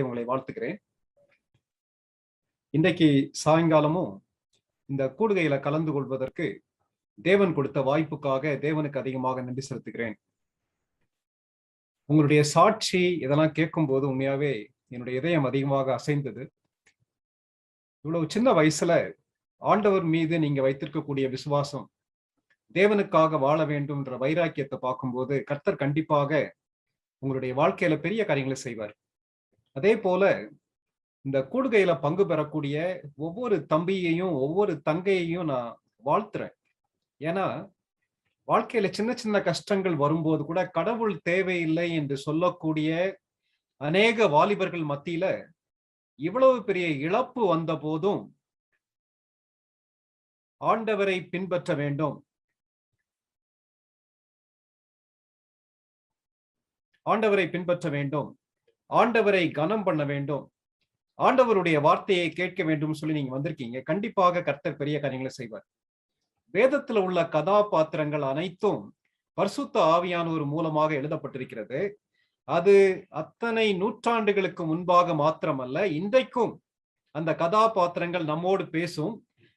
உங்களை வாழ்த்துக்கிறேன். இன்றைக்கு சாயங்காலமும் இந்த கூடுகையில கலந்து கொள்வதற்கு தேவன் கொடுத்த வாய்ப்புக்காக தேவனுக்கு அதிகமாக நன்றி செலுத்துகிறேன். உங்களுடைய சாட்சி இதெல்லாம் கேட்கும் போது உண்மையாவே என்னுடைய இதயம் அதிகமாக அசைந்தது. இவ்வளவு சின்ன வயசுல ஆண்டவர் மீது நீங்க வைத்திருக்கக்கூடிய விசுவாசம், தேவனுக்காக வாழ வேண்டும் என்ற வைராக்கியத்தை பார்க்கும்போது கர்த்தர் கண்டிப்பாக உங்களுடைய வாழ்க்கையில பெரிய காரியங்களை செய்வார். அதே போல இந்த கூடுகையில பங்கு பெறக்கூடிய ஒவ்வொரு தம்பியையும் ஒவ்வொரு தங்கையையும் நான் வாழ்த்துறேன். ஏன்னா வாழ்க்கையில சின்ன சின்ன கஷ்டங்கள் வரும்போது கூட கடவுள் தேவையில்லை என்று சொல்லக்கூடிய அநேக வாலிபர்கள் மத்தியில இவ்வளவு பெரிய இழப்பு வந்த போதும் ஆண்டவரை பின்பற்ற வேண்டும், ஆண்டவரை பின்பற்ற வேண்டும், ஆண்டவரை கனம் பண்ண வேண்டும், ஆண்டவருடைய வார்த்தையை கேட்க வேண்டும் சொல்லி நீங்க வந்திருக்கீங்க. கண்டிப்பாக கர்த்தர் பெரிய காரியங்களை செய்வார். வேதத்துல உள்ள கதாபாத்திரங்கள் அனைத்தும் பரிசுத்த ஆவியானவர் மூலமாக எழுதப்பட்டிருக்கிறது. அது அத்தனை நூற்றாண்டுகளுக்கு முன்பாக மாத்திரமல்ல, இன்றைக்கும் அந்த கதாபாத்திரங்கள் நம்மோடு பேசும்.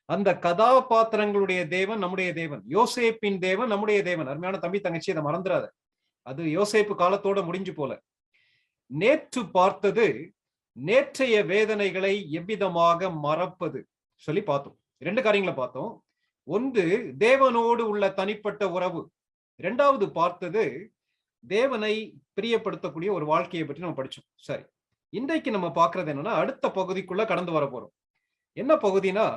அந்த கதாபாத்திரங்களுடைய தேவன் நம்முடைய தேவன், யோசேப்பின் தேவன் நம்முடைய தேவன். அருமையான தம்பி தங்கச்சி, அதை மறந்துடாத. அது யோசேப்பு காலத்தோட முடிஞ்சு போல. நேற்று பார்த்தது நேற்றைய வேதனைகளை எவ்விதமாக மறப்பது சொல்லி பார்த்தோம். இரண்டு காரியங்களை பார்த்தோம். ஒன்று, தேவனோடு உள்ள தனிப்பட்ட உறவு. இரண்டாவது பார்த்தது தேவனை பிரியப்படுத்தக்கூடிய ஒரு வாழ்க்கையை பற்றி நம்ம படிச்சோம். சரி, இன்றைக்கு நம்ம பார்க்கறது என்னன்னா, அடுத்த பகுதிக்குள்ள கடந்து வர போறோம். என்ன பகுதினா,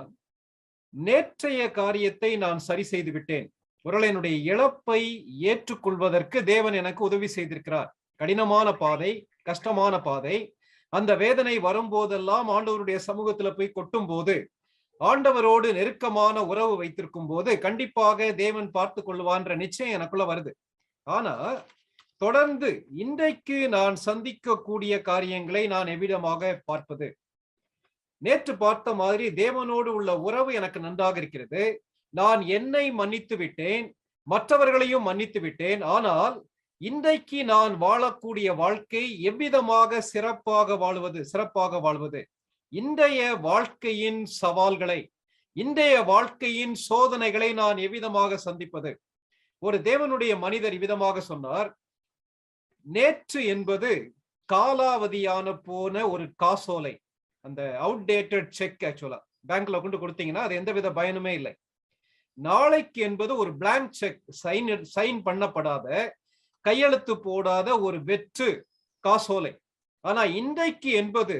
நேற்றைய காரியத்தை நான் சரி செய்து விட்டேன். ஒருவேளை என்னுடைய இழப்பை ஏற்றுக்கொள்வதற்கு தேவன் எனக்கு உதவி செய்திருக்கிறார். கடினமான பாதை, கஷ்டமான பாதை, அந்த வேதனை வரும்போதெல்லாம் ஆண்டவருடைய சமூகத்துல போய் கொட்டும் போது, ஆண்டவரோடு நெருக்கமான உறவு வைத்திருக்கும் போது கண்டிப்பாக தேவன் பார்த்து கொள்வான்ற நிச்சயம் எனக்குள்ள வருது. ஆனா தொடர்ந்து இன்றைக்கு நான் சந்திக்கக்கூடிய காரியங்களை நான் எவ்விதமாக பார்ப்பது? நேற்று பார்த்த மாதிரி தேவனோடு உள்ள உறவு எனக்கு நன்றாக இருக்கிறது. நான் என்னை மன்னித்து விட்டேன், மற்றவர்களையும் மன்னித்து விட்டேன். ஆனால் இன்றைக்கு நான் வாழக்கூடிய வாழ்க்கை எவ்விதமாக சிறப்பாக வாழ்வது, இன்றைய வாழ்க்கையின் சவால்களை, இன்றைய வாழ்க்கையின் சோதனைகளை நான் எவ்விதமாக சந்திப்பது? ஒரு தேவனுடைய மனிதர் இவ்விதமாக சொன்னார், நேற்று என்பது காலாவதியான போன ஒரு காசோலை, அந்த அவுட்டேட்டட் செக். ஆக்சுவலா பேங்க்ல கொண்டு கொடுத்தீங்கன்னா அது எந்தவித பயனுமே இல்லை. நாளைக்கு என்பது ஒரு பிளாங்க் செக், சைன் பண்ணப்படாத, கையெழுத்து போடாத ஒரு வெற்று காசோலை. ஆனா இன்றைக்கு என்பது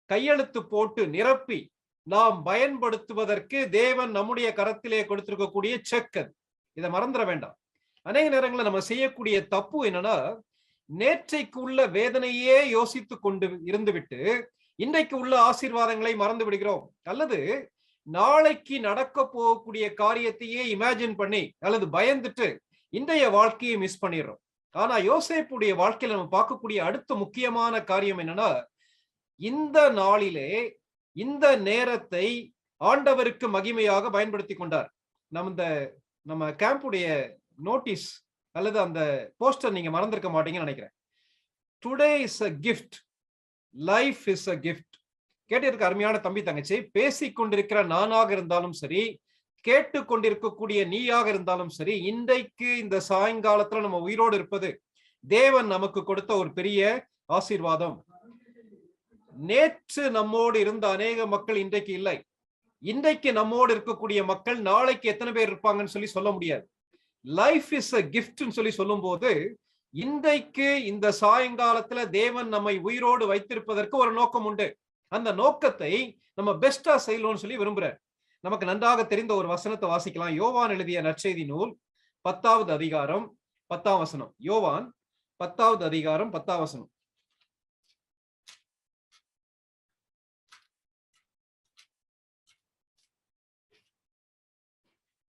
கையெழுத்து போட்டு நிரப்பி நாம் பயன்படுத்துவதற்கு தேவன் நம்முடைய கரத்திலே கொடுத்திருக்கக்கூடிய செக். அது இதை மறந்துட வேண்டாம். அநேக நேரங்களில் நம்ம செய்யக்கூடிய தப்பு என்னன்னா, நேற்றைக்கு உள்ள வேதனையே யோசித்து கொண்டு இருந்துவிட்டு இன்றைக்கு உள்ள ஆசீர்வாதங்களை மறந்து விடுகிறோம். அல்லது நாளைக்கு நடக்க போகக்கூடிய காரியத்தையே இமேஜின் பண்ணி அல்லது பயந்துட்டு இன்றைய வாழ்க்கையை மிஸ் பண்ணிடுறோம். ஆனா யோசேப்புடைய வாழ்க்கையில நம்ம பார்க்கக்கூடிய அடுத்த முக்கியமான காரியம் என்னன்னா, இந்த நாளிலே இந்த நேரத்தை ஆண்டவருக்கு மகிமையாக பயன்படுத்தி கொண்டார். நம்ம கேம்புடைய நோட்டீஸ் அல்லது அந்த போஸ்டர் நீங்க மறந்திருக்க மாட்டீங்கன்னு நினைக்கிறேன். Today is a gift, life is a gift. கேட்டிருக்க அருமையான தம்பி தங்கச்சி, பேசிக் கொண்டிருக்கிற நானாக இருந்தாலும் சரி, கேட்டு கொண்டிருக்கக்கூடிய நீயாக இருந்தாலும் சரி, இன்றைக்கு இந்த சாயங்காலத்துல நம்ம உயிரோடு இருப்பது தேவன் நமக்கு கொடுத்த ஒரு பெரிய ஆசீர்வாதம். நேற்று நம்மோடு இருந்த அநேக மக்கள் இன்றைக்கு இல்லை. இன்றைக்கு நம்மோடு இருக்கக்கூடிய மக்கள் நாளைக்கு எத்தனை பேர் இருப்பாங்கன்னு சொல்லி சொல்ல முடியாது. லைஃப் இஸ் a gift சொல்லி சொல்லும் போது, இன்றைக்கு இந்த சாயங்காலத்துல தேவன் நம்மை உயிரோடு வைத்திருப்பதற்கு ஒரு நோக்கம் உண்டு. அந்த நோக்கத்தை நம்ம பெஸ்டா செய்யணும்னு சொல்லி விரும்புறார். நமக்கு நன்றாக தெரிந்த ஒரு வசனத்தை வாசிக்கலாம். யோவான் எழுதிய நற்செய்தி நூல் 10வது அதிகாரம் 10ஆம் வசனம். யோவான் 10வது அதிகாரம் 10ஆம் வசனம்.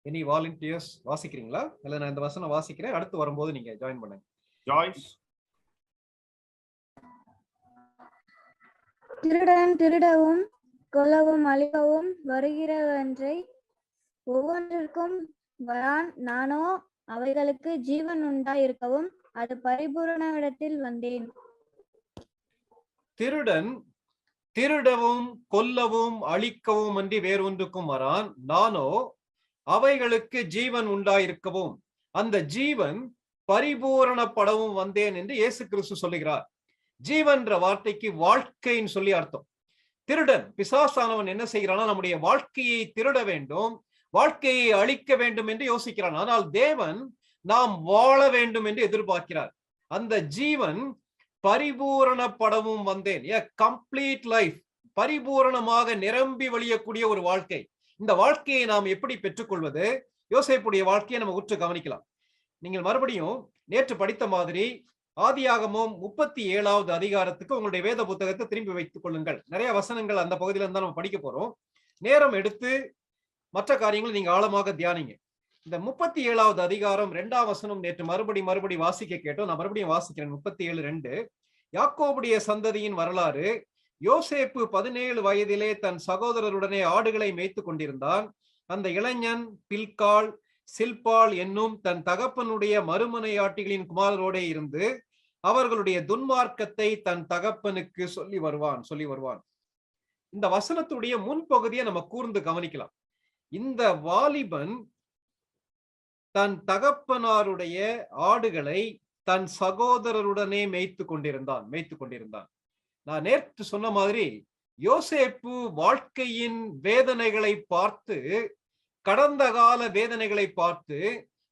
எனி வாலண்டியர்ஸ் வாசிக்கிறீங்களா? இல்ல நான் இந்த வசனம் வாசிக்கிறேன், அடுத்து வரும்போது நீங்க ஜாயின் பண்ணுங்க. ஜாய்ஸ். திருடன் திருடவும் கொல்லவும் அழிக்கவும் வருகிறவன்றை ஒவ்வொன்றிற்கும் வரான். நானோ அவைகளுக்கு ஜீவன் உண்டாயிருக்கவும் அது பரிபூரண இடத்தில் வந்தேன். திருடன் திருடவும் கொல்லவும் அழிக்கவும் அன்றி வேறொன்றுக்கும் வரான், நானோ அவைகளுக்கு ஜீவன் உண்டாயிருக்கவும் அந்த ஜீவன் பரிபூரணப்படவும் வந்தேன் என்று இயேசு கிறிஸ்து சொல்லுகிறார். ஜீவன்ற வார்த்தைக்கு வாழ்க்கைன்னு சொல்லி அர்த்தம். திருடன் பிசாசானவன் என்ன செய்கிறானா, நம்முடைய வாழ்க்கையை திருட வேண்டும், வாழ்க்கையை அழிக்க வேண்டும் என்று யோசிக்கிறான். ஆனால் தேவன் நாம் வாழ வேண்டும் என்று எதிர்பார்க்கிறார். அந்த ஜீவன் பரிபூரணப்படவும் வந்தேன், a complete life, பரிபூரணமாக நிரம்பி வழியக்கூடிய ஒரு வாழ்க்கை. இந்த வாழ்க்கையை நாம் எப்படி பெற்றுக்கொள்வது? யோசேப்புடைய வாழ்க்கையை நம்ம உற்று கவனிக்கலாம். நீங்கள் மறுபடியும் நேற்று படித்த மாதிரி ஆதியாகமம் 37வது அதிகாரத்துக்கு உங்களுடைய வேத புத்தகத்தை திரும்பி வைத்துக் கொள்ளுங்கள். நிறைய வசனங்கள் அந்த பகுதியில இருந்தா நம்ம படிக்க போறோம். நேரம் எடுத்து மற்ற காரியங்களை நீங்க ஆழமாக தியானிங்க. இந்த 37வது அதிகாரம் 2ஆம் வசனம் நேற்று மறுபடி வாசிக்க கேட்டோம். நான் மறுபடியும் வாசிக்கிறேன். 37:2. யாக்கோபுடைய சந்ததியின் வரலாறு. யோசேப்பு 17 வயதிலே தன் சகோதரருடனே ஆடுகளை மேய்த்து கொண்டிருந்தான். அந்த இளைஞன் பில்காள் சில்பாள் என்னும் தன் தகப்பனுடைய மறுமனையாட்டிகளின் குமாரரோடே இருந்து அவர்களுடைய துன்மார்க்கத்தை தன் தகப்பனுக்கு சொல்லி வருவான். இந்த வசனத்துடைய முன்பகுதியை நம்ம கூர்ந்து கவனிக்கலாம். இந்த வாலிபன் தன் தகப்பனாருடைய ஆடுகளை தன் சகோதரருடனே மேய்த்து கொண்டிருந்தான். நான் நேற்று சொன்ன மாதிரி யோசேப்பு வாழ்க்கையின் வேதனைகளை பார்த்து, கடந்த கால வேதனைகளை பார்த்து,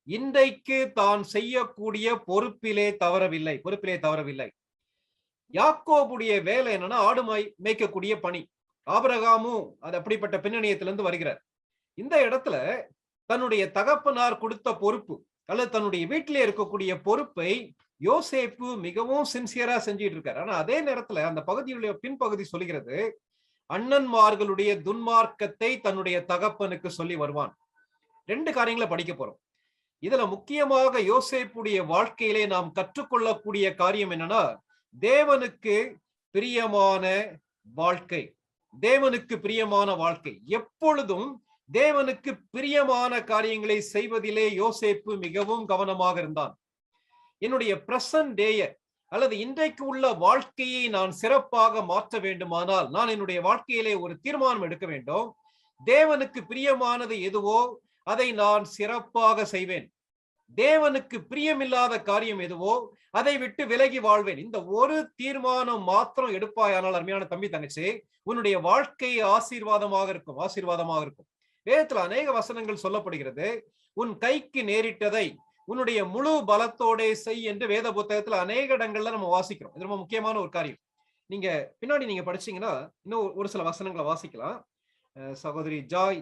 இன்றைக்கு தான் செய்யக்கூடிய பொறுப்பிலே தவறவில்லை. யாக்கோபுடைய வேலை என்னன்னா ஆடு மேய்க்கக்கூடிய பணி. ஆபிரகாமும் அது அப்படிப்பட்ட பின்னணியத்திலிருந்து வருகிறார். இந்த இடத்துல தன்னுடைய தகப்பனார் கொடுத்த பொறுப்பு அல்லது தன்னுடைய வீட்டிலே இருக்கக்கூடிய பொறுப்பை யோசேப்பு மிகவும் சின்சியரா செஞ்சிட்டு இருக்காரு. ஆனா அதே நேரத்துல அந்த பகுதியுடைய பின்பகுதி சொல்லுகிறது, அண்ணன்மார்களுடைய துன்மார்க்கத்தை தன்னுடைய தகப்பனுக்கு சொல்லி வருவான். 2 காரியங்களை படிக்க போறோம். இதுல முக்கியமாக யோசேப்புடைய வாழ்க்கையிலே நாம் கற்றுக்கொள்ளக்கூடிய காரியம் என்னன்னா, தேவனுக்கு பிரியமான வாழ்க்கை. எப்பொழுதும் தேவனுக்கு பிரியமான காரியங்களை செய்வதிலே யோசேப்பு மிகவும் கவனமாக இருந்தான். என்னுடைய பிரசன்ட் டேயை அல்லது இன்றைக்கு உள்ள வாழ்க்கையை நான் சிறப்பாக மாற்ற வேண்டுமானால் நான் என்னுடைய வாழ்க்கையிலே ஒரு தீர்மானம் எடுக்க வேண்டும். தேவனுக்கு பிரியமானது எதுவோ அதை நான் சிறப்பாக செய்வேன். தேவனுக்கு பிரியமில்லாத காரியம் எதுவோ அதை விட்டு விலகி வாழ்வேன். இந்த ஒரு தீர்மானம் மாத்திரம் எடுப்பாயானால் அருமையான தம்பி தங்கச்சி, உன்னுடைய வாழ்க்கை ஆசீர்வாதமாக இருக்கும். வேதத்துல அநேக வசனங்கள் சொல்லப்படுகிறது. உன் கைக்கு நேரிட்டதை உன்னுடைய முழு பலத்தோட செய் என்று வேத புத்தகத்துல அநேக இடங்கள்ல நம்ம வாசிக்கிறோம். இது ரொம்ப முக்கியமான ஒரு காரியம். நீங்க பின்னாடி நீங்க படிச்சீங்கன்னா இன்னும் ஒரு சில வசனங்களை வாசிக்கலாம். சகோதரி ஜாய்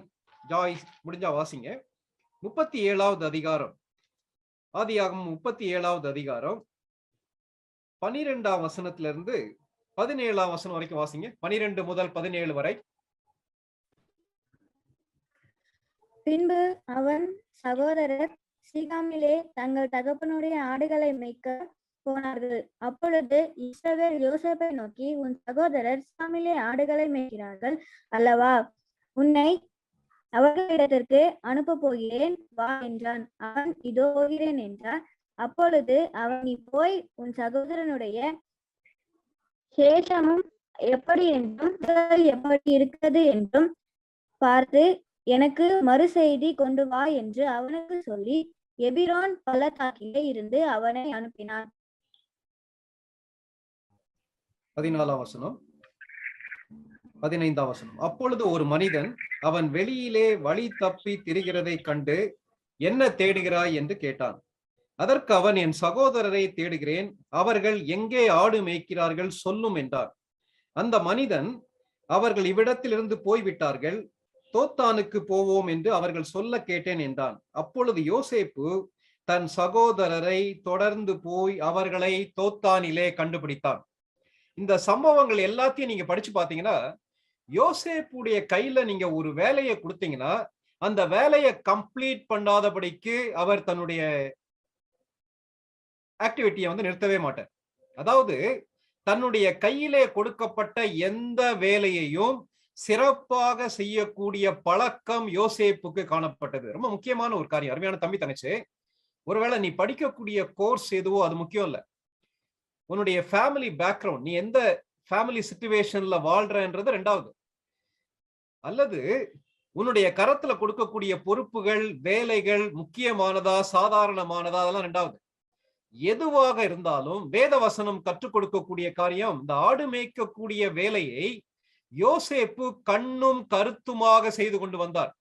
முடிஞ்சா வாசிங்க. 37வது அதிகாரம், ஆதியாகமம் 37வது அதிகாரம் 12ஆம் வசனத்திலிருந்து 17ஆம் வசனம் வரைக்கும் வாசிங்க. 12 முதல் 17 வரை. பின்பு அவன் சகோதரர் சீகாமிலே தங்கள் தகப்பனுடைய ஆடுகளை மேய்க்க போனார்கள். அப்பொழுது இஸ்ரவேல் யோசேப்பை நோக்கி, உன் சகோதரர் சீகாமிலே ஆடுகளை மேய்க்கிறார்கள் அல்லவா, உன்னை அவர்களிடத்திற்கு அனுப்ப போகிறேன், வா என்றான். அவன் இதோ போகிறேன் என்றான். அப்பொழுது அவன், நீ போய் உன் சகோதரனுடைய சேஷமும் எப்படி என்றும் எப்படி இருக்கிறது என்றும் பார்த்து எனக்கு மறு செய்தி கொண்டு வா என்று அவனுக்கு சொல்லி எபிரோன் பள்ளத்தாக்கிலே இருந்து அவனை அனுப்பினான். 14ஆம் வசனம், 15ஆம் வசனம். அப்பொழுது ஒரு மனிதன் அவன் வெளியிலே வழி தப்பி திரிகிறதை கண்டு, என்ன தேடுகிறாய் என்று கேட்டான். அதற்கு அவன், என் சகோதரரை தேடுகிறேன், அவர்கள் எங்கே ஆடு மேய்க்கிறார்கள் சொல்லும் என்றார். அந்த மனிதன், அவர்கள் இவ்விடத்திலிருந்து போய்விட்டார்கள், தோத்தானுக்கு போவோம் என்று அவர்கள் சொல்ல கேட்டேன் என்றான். அப்பொழுது யோசேப்பு தன் சகோதரரை தொடர்ந்து போய் அவர்களை தோத்தானிலே கண்டுபிடித்தான். இந்த சம்பவங்கள் எல்லாத்தையும் நீங்க படிச்சு பாத்தீங்கன்னா, யோசேப்புடைய கையில நீங்க ஒரு வேலையை கொடுத்தீங்கன்னா அந்த வேலையை கம்ப்ளீட் பண்ணாதபடிக்கு அவர் தன்னுடைய ஆக்டிவிட்டியை நிறுத்தவே மாட்டார். அதாவது தன்னுடைய கையிலே கொடுக்கப்பட்ட எந்த வேலையையும் சிறப்பாக செய்யக்கூடிய பழக்கம் யோசேப்புக்கு காணப்பட்டது. ரொம்ப முக்கியமான ஒரு காரியம். அருமையான தம்பி தங்கச்சி, ஒருவேளை நீ படிக்கக்கூடிய கோர்ஸ் எதுவோ அது முக்கியம் இல்ல. உன்னுடைய ஃபேமிலி பேக்ரவுண்ட், நீ எந்த ஃபேமிலி சிச்சுவேஷன்ல வாழ்றன்றது ரெண்டாவது. அல்லது உன்னுடைய கரத்துல கொடுக்கக்கூடிய பொறுப்புகள், வேலைகள் முக்கியமானதா சாதாரணமானதா, அதெல்லாம் ரெண்டாவது. எதுவாக இருந்தாலும் வேத வசனம் கற்றுக் கொடுக்கக்கூடிய காரியம், இந்த ஆடு மேய்க்கக்கூடிய வேலையை யோசேப்பு கண்ணும் கருத்துமாக செய்து கொண்டு வந்தார்.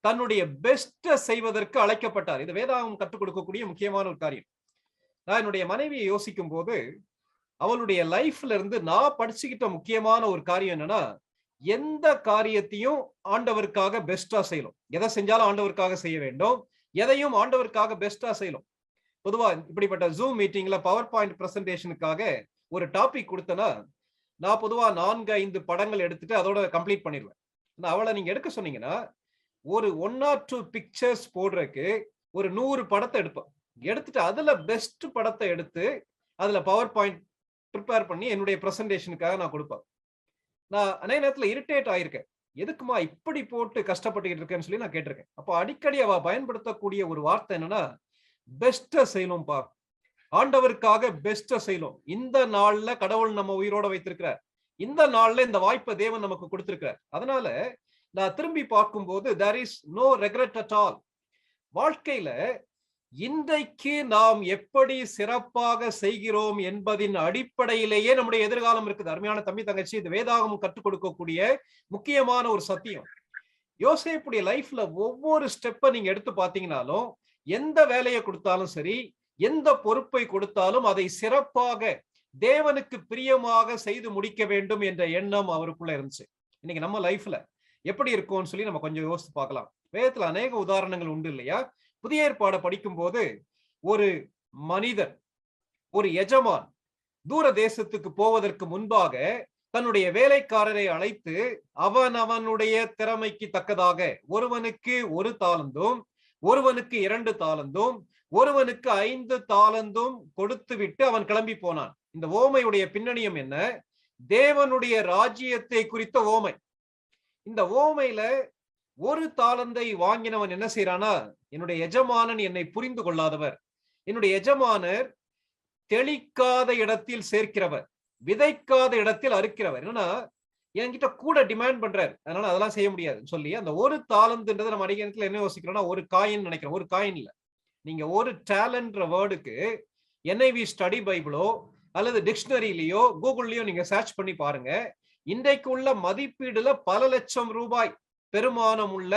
தன்னுடைய பெஸ்ட செய்வதற்கு அழைக்கப்பட்டார். இது வேதாகம் கற்றுக் கொடுக்கக்கூடிய முக்கியமான ஒரு காரியம். நான் என்னுடைய மனைவியை யோசிக்கும் போது அவளுடைய லைஃப்ல இருந்து நான் படிச்சுக்கிட்ட முக்கியமான ஒரு காரியம் என்னன்னா, எந்த காரியத்தையும் ஆண்டவருக்காக பெஸ்டா செய்யணும். எதை செஞ்சாலும் ஆண்டவருக்காக செய்ய வேண்டும். எதையும் ஆண்டவருக்காக பெஸ்டா செய்யணும். பொதுவா இப்படிப்பட்ட ஜூம் மீட்டிங்ல பவர் பாயிண்ட் பிரசன்டேஷனுக்காக ஒரு டாபிக் கொடுத்தனா, நான் பொதுவா 4-5 படங்கள் எடுத்துட்டு அதோட கம்ப்ளீட் பண்ணிடுவேன். அவளை நீங்க எடுக்க சொன்னீங்கன்னா ஒரு 1 or 2 பிக்சர்ஸ் போடுறதுக்கு ஒரு 100 படத்தை எடுப்பேன். எடுத்துட்டு அதுல பெஸ்ட் படத்தை எடுத்து அதுல பவர் பாயிண்ட் ப்ரிப்பேர் பண்ணி என்னுடைய பிரசன்டேஷனுக்காக நான் கொடுப்பேன். நான் அநேக நேரத்துல இரிட்டேட் ஆயிருக்கேன். எதுக்குமா இப்படி போட்டு கஷ்டப்பட்டுக்கிட்டு இருக்கேன்னு சொல்லி நான் கேட்டிருக்கேன். அப்போ அடிக்கடி அவ பயன்படுத்தக்கூடிய ஒரு வார்த்தை என்னன்னா, பெஸ்ட செய்யணும்பா, ஆண்டவருக்காக பெஸ்ட செய்யணும். இந்த நாள்ல கடவுள் நம்ம உயிரோட வைத்திருக்கிறார். இந்த நாள்ல இந்த வாய்ப்பை தேவன் நமக்கு கொடுத்திருக்கிறார். அதனால நான் திரும்பி பார்க்கும்போது there is no regret at all. வாழ்க்கையில இன்றைக்கு நாம் எப்படி சிறப்பாக செய்கிறோம் என்பதின் அடிப்படையிலேயே நம்முடைய எதிர்காலம் இருக்குது. அருமையான தம்பி தங்கச்சி, இது வேதாகமம் கற்றுக் கொடுக்கக்கூடிய முக்கியமான ஒரு சத்தியம். யோசேப்புடைய லைஃப்ல ஒவ்வொரு ஸ்டெப்பை நீங்க எடுத்து பார்த்தீங்கன்னாலும், எந்த வேலையை கொடுத்தாலும் சரி, எந்த பொறுப்பை கொடுத்தாலும் அதை சிறப்பாக தேவனுக்கு பிரியமாக செய்து முடிக்க வேண்டும் என்ற எண்ணம் அவருக்குள்ள இருந்துச்சு. இன்னைக்கு நம்ம லைஃப்ல எப்படி இருக்கும்னு சொல்லி நம்ம கொஞ்சம் யோசித்து பார்க்கலாம். வேதத்துல அநேக உதாரணங்கள் உண்டு இல்லையா? புதிய ஏற்பாடை படிக்கும் போது ஒரு மனிதன், ஒரு எஜமான் தூர தேசத்துக்கு போவதற்கு முன்பாக தன்னுடைய வேலைக்காரரை அழைத்து அவனுடைய திறமைக்கு தக்கதாக ஒருவனுக்கு 1 தாலந்தும், ஒருவனுக்கு 2 தாலந்தும், ஒருவனுக்கு 5 தாலந்தும் கொடுத்து விட்டு அவன் கிளம்பி போனான். இந்த ஓமையுடைய பின்னணியம் என்ன? தேவனுடைய ராஜ்யத்தை குறித்த ஓமை. இந்த ஓமையில 1 தாலந்தை வாங்கினவன் என்ன செய்யறானா, என்னுடைய எஜமானன் என்னை புரிந்து கொள்ளாதவர், என்னுடைய எஜமானர் தெளிக்காத இடத்தில் சேர்க்கிறவர், விதைக்காத இடத்தில் அறுக்கிறவர். என்னன்னா என்கிட்ட கூட டிமாண்ட் பண்றாரு, அதனால அதெல்லாம் செய்ய முடியாதுன்னு சொல்லி அந்த 1 தாலந்துன்றது நம்ம அடிக்கிறதுல என்ன யோசிக்கிறோம்னா, ஒரு காயின் நினைக்கிறோம். ஒரு காயின் இல்ல. நீங்க ஒரு டேலண்ட்ற வேர்டுக்கு NIV ஸ்டடி பைபிளோ அல்லது டிக்ஷனரியிலயோ கூகுள்லயோ நீங்க சர்ச் பண்ணி பாருங்க. இன்றைக்கு உள்ள மதிப்பீடுல பல லட்சம் ரூபாய் பெருமானம் உள்ள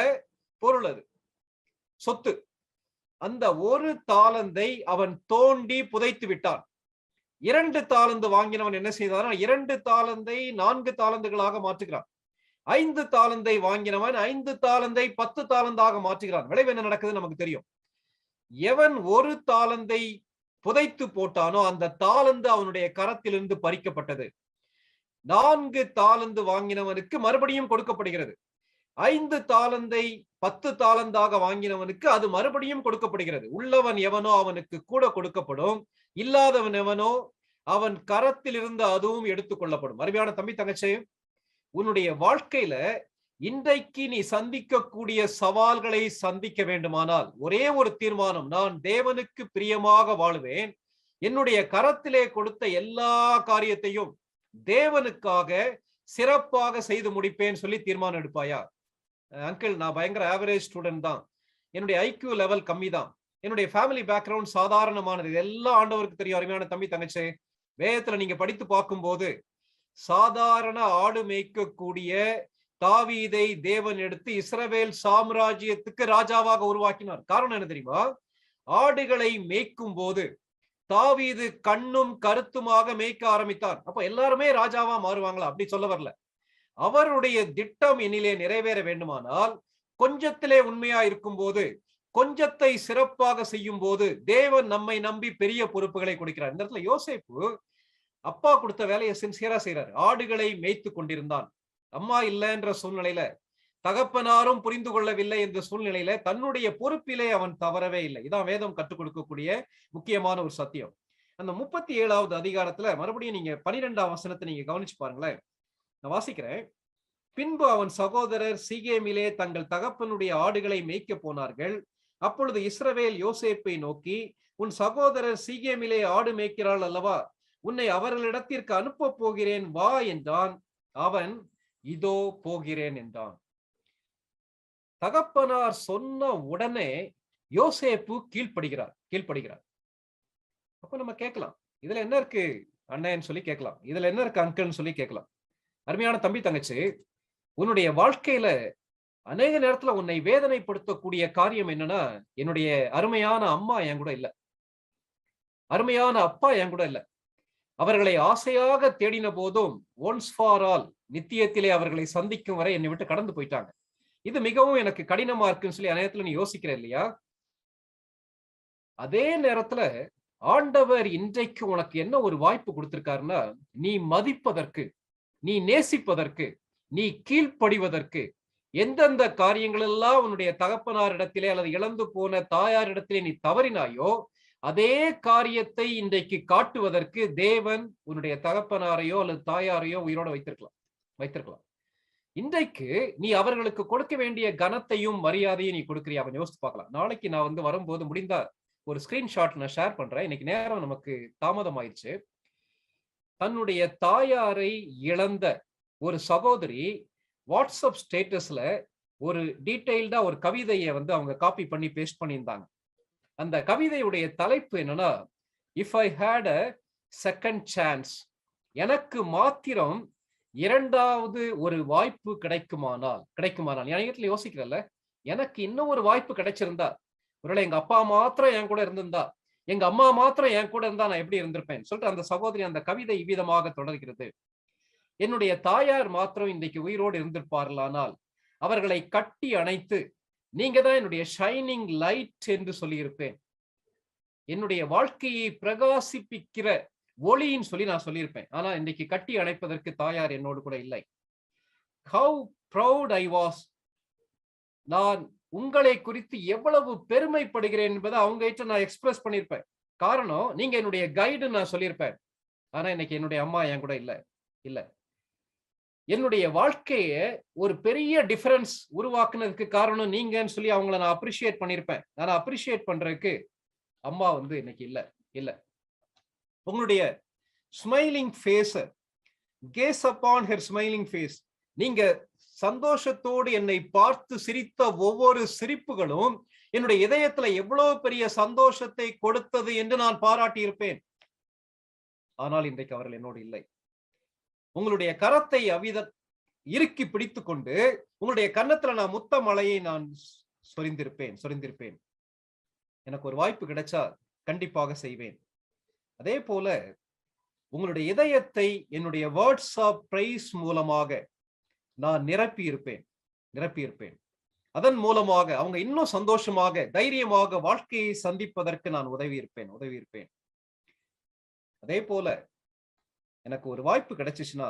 பொருள், அது சொத்து. அந்த 1 தாலந்தை அவன் தோண்டி புதைத்து விட்டான். 2 தாலந்து வாங்கினவன் என்ன செய்தான்? 2 தாலந்தை 4 தாலந்துகளாக மாற்றுகிறான். 5 தாலந்தை வாங்கினவன் 5 தாலந்தை 10 தாலந்தாக மாற்றுகிறான். விளைவு என்ன நடக்குது நமக்கு தெரியும். எவன் 1 தாலந்தை புதைத்து போட்டானோ அந்த தாலந்து அவனுடைய கரத்திலிருந்து பறிக்கப்பட்டது. 4 தாலந்து வாங்கினவனுக்கு மறுபடியும் கொடுக்கப்படுகிறது. 5 தாலந்தை 10 தாலந்தாக வாங்கினவனுக்கு அது மறுபடியும் கொடுக்கப்படுகிறது. உள்ளவன் எவனோ அவனுக்கு கூட கொடுக்கப்படும், இல்லாதவன் எவனோ அவன் கரத்தில் இருந்து அதுவும் எடுத்துக் கொள்ளப்படும். அருமையான தம்பி தங்கச்சி, உன்னுடைய வாழ்க்கையில இன்றைக்கு நீ சந்திக்கக்கூடிய சவால்களை சந்திக்க வேண்டுமானால் ஒரே ஒரு தீர்மானம், நான் தேவனுக்கு பிரியமாக வாழுவேன், என்னுடைய கரத்திலே கொடுத்த எல்லா காரியத்தையும் தேவனுக்காக சிறப்பாக செய்து முடிப்பேன் சொல்லி தீர்மானம் எடுப்பாயா? அங்கிள், நான் பயங்கர ஆவரேஜ் ஸ்டூடெண்ட் தான், என்னுடைய IQ லெவல் கம்மி தான், என்னுடைய ஃபேமிலி பேக்ரவுண்ட் சாதாரணமானது, இதெல்லாம் ஆண்டவருக்கு தெரியும். அருமையான தம்பி தங்கச்சி, வேதத்துல நீங்க படித்து பார்க்கும்போது சாதாரண ஆடு மேய்க்கக்கூடிய தாவீதை தேவன் எடுத்து இஸ்ரவேல் சாம்ராஜ்யத்துக்கு ராஜாவாக உருவாக்கினார். காரணம் என்ன தெரியுமா? ஆடுகளை மேய்க்கும் போது தாவீது கண்ணும் கருத்துமாக மேய்க்க ஆரம்பித்தார். அப்ப எல்லாருமே ராஜாவா மாறுவாங்களா? அப்படி சொல்ல வரல. அவருடைய திட்டம் என்னிலே நிறைவேற வேண்டுமானால் கொஞ்சத்திலே உண்மையா இருக்கும் போது, கொஞ்சத்தை சிறப்பாக செய்யும் போது தேவன் நம்மை நம்பி பெரிய பொறுப்புகளை கொடுக்கிறார். இந்த இடத்துல யோசேப்பு அப்பா கொடுத்த வேலையை சின்சியரா செய்யறாரு. ஆடுகளை மேய்த்து கொண்டிருந்தான். அம்மா இல்லைன்ற சூழ்நிலையில, தகப்பனாரும் புரிந்து கொள்ளவில்லை என்ற சூழ்நிலையில தன்னுடைய பொறுப்பிலே அவன் தவறவே இல்லை. இதான் வேதம் கற்றுக் கொடுக்கக்கூடிய முக்கியமான ஒரு சத்தியம். அந்த 37வது அதிகாரத்துல மறுபடியும் நீங்க 12ஆம் வசனத்தை நீங்க கவனிச்சு பாருங்களேன். நான் வாசிக்கிறேன். பின்பு அவன் சகோதரர் சீகேமிலே தங்கள் தகப்பனுடைய ஆடுகளை மேய்க்க போனார்கள். அப்பொழுது இஸ்ரவேல் யோசேப்பை நோக்கி, உன் சகோதரர் சீகேமிலே ஆடு மேய்க்கிறாள் அல்லவா, உன்னை அவர்களிடத்திற்கு அனுப்ப போகிறேன், வா என்றான். அவன், இதோ போகிறேன் என்றான். தகப்பனார் சொன்ன உடனே யோசேப்பு கீழ்ப்படுகிறார். அப்ப நம்ம கேட்கலாம், இதுல என்ன இருக்கு அண்ணன் சொல்லி கேட்கலாம், இதுல என்ன இருக்கு அங்கிள்னு சொல்லி கேட்கலாம். அருமையான தம்பி தங்கச்சி, உன்னுடைய வாழ்க்கையில அநேக நேரத்துல உன்னை வேதனைப்படுத்தக்கூடிய காரியம் என்னன்னா, என்னுடைய அருமையான அம்மா என் கூட இல்ல, அருமையான அப்பா என் கூட இல்ல. அவர்களை ஆசையாக தேடின போதும் ஒன்ஸ் ஃபார் ஆல் நித்தியத்திலே அவர்களை சந்திக்கும் வரை என்னை விட்டு கடந்து போயிட்டாங்க. இது மிகவும் எனக்கு கடினமா இருக்குன்னு சொல்லி அநேகத்துல நீ யோசிக்கிற இல்லையா? அதே நேரத்துல ஆண்டவர் இன்றைக்கு உனக்கு என்ன ஒரு வாய்ப்பு கொடுத்திருக்காருன்னா, நீ மதிப்பதற்கு, நீ நேசிப்பதற்கு, நீ கீழ்ப்படிவதற்கு, எந்தெந்த காரியங்கள் எல்லாம் உன்னுடைய தகப்பனாரிடத்திலே அல்லது இழந்து போன தாயாரிடத்திலே நீ தவறினாயோ அதே காரியத்தை இன்றைக்கு காட்டுவதற்கு தேவன் உன்னுடைய தகப்பனாரையோ அல்லது தாயாரையோ உயிரோட வைத்திருக்கலாம். இன்றைக்கு நீ அவர்களுக்கு கொடுக்க வேண்டிய கனத்தையும் மரியாதையும் நீ கொடுக்கிறியா? கொஞ்சம் யோசித்து பார்க்கலாம். நாளைக்கு நான் வரும்போது முடிந்தா ஒரு ஸ்கிரீன்ஷாட் நான் ஷேர் பண்றேன். இன்னைக்கு நேரம் நமக்கு தாமதம் ஆயிடுச்சு. தன்னுடைய தாயாரை இழந்த ஒரு சகோதரி வாட்ஸ்அப் ஸ்டேட்டஸ்ல ஒரு டீடைல்டா ஒரு கவிதையை அவங்க காப்பி பண்ணி பேஸ்ட் பண்ணியிருந்தாங்க. அந்த கவிதையுடைய தலைப்பு என்னன்னா, if I had a second chance, எனக்கு மாத்திரம் இரண்டாவது ஒரு வாய்ப்பு கிடைக்குமானால் நான் யோசிக்கிறேன்ல, எனக்கு இன்னும் ஒரு வாய்ப்பு கிடைச்சிருந்தா, ஒருவேளை எங்க அப்பா மாத்திரம் என் கூட இருந்திருந்தா, எங்க அம்மா மாத்திரம் என் கூட இருந்தா நான் எப்படி இருந்திருப்பேன் சொல்லிட்டு அந்த சகோதரி அந்த கவிதை இவ்விதமாக தொடர்கிறது. என்னுடைய தாயார் மாத்திரம் இன்றைக்கு உயிரோடு இருந்திருப்பார்களானால் அவர்களை கட்டி அணைத்து, நீங்க தான் என்னுடைய ஷைனிங் லைட் என்று சொல்லியிருப்பேன், என்னுடைய வாழ்க்கையை பிரகாசிப்பிக்கிற ஒளின்னு சொல்லி நான் சொல்லியிருப்பேன். ஆனா இன்னைக்கு கட்டி அணைப்பதற்கு தாயார் என்னோடு கூட இல்லை. How proud I was. நான் உங்களை குறித்து எவ்வளவு பெருமைப்படுகிறேன் என்பதை அவங்க கிட்ட நான் எக்ஸ்பிரஸ் பண்ணியிருப்பேன். காரணம், நீங்க என்னுடைய கைடு நான் சொல்லியிருப்பேன். ஆனா இன்னைக்கு என்னுடைய அம்மா என் கூட இல்ல. என்னுடைய வாழ்க்கைய ஒரு பெரிய டிஃபரன்ஸ் உருவாக்குனதுக்கு காரணம் நீங்கன்னு சொல்லி அவங்கள நான் அப்ரிஷியேட் பண்ணியிருப்பேன். ஆனா அப்ரிஷியேட் பண்றதுக்கு அம்மா இன்னைக்கு இல்ல. உங்களுடைய smiling face, gaze upon her smiling face, நீங்க சந்தோஷத்தோடு என்னை பார்த்து சிரித்த ஒவ்வொரு சிரிப்புகளும் என்னுடைய இதயத்துல எவ்வளவு பெரிய சந்தோஷத்தை கொடுத்தது என்று நான் பாராட்டி இருப்பேன். ஆனால் இன்றைக்கு அவர்கள் என்னோடு இல்லை. உங்களுடைய கரத்தை இறுக்கி பிடித்துக் கொண்டு உங்களுடைய கன்னத்துல நான் முத்த மலையை நான் சொரிந்திருப்பேன். எனக்கு ஒரு வாய்ப்பு கிடைச்சா கண்டிப்பாக செய்வேன். அதே போல உங்களுடைய இதயத்தை என்னுடைய வேர்ட்ஸ் ஆஃப் பிரைஸ் மூலமாக நான் நிரப்பி இருப்பேன். அதன் மூலமாக அவங்க இன்னும் சந்தோஷமாக தைரியமாக வாழ்க்கையை சந்திப்பதற்கு நான் உதவி இருப்பேன். அதே போல எனக்கு ஒரு வாய்ப்பு கிடைச்சிச்சுன்னா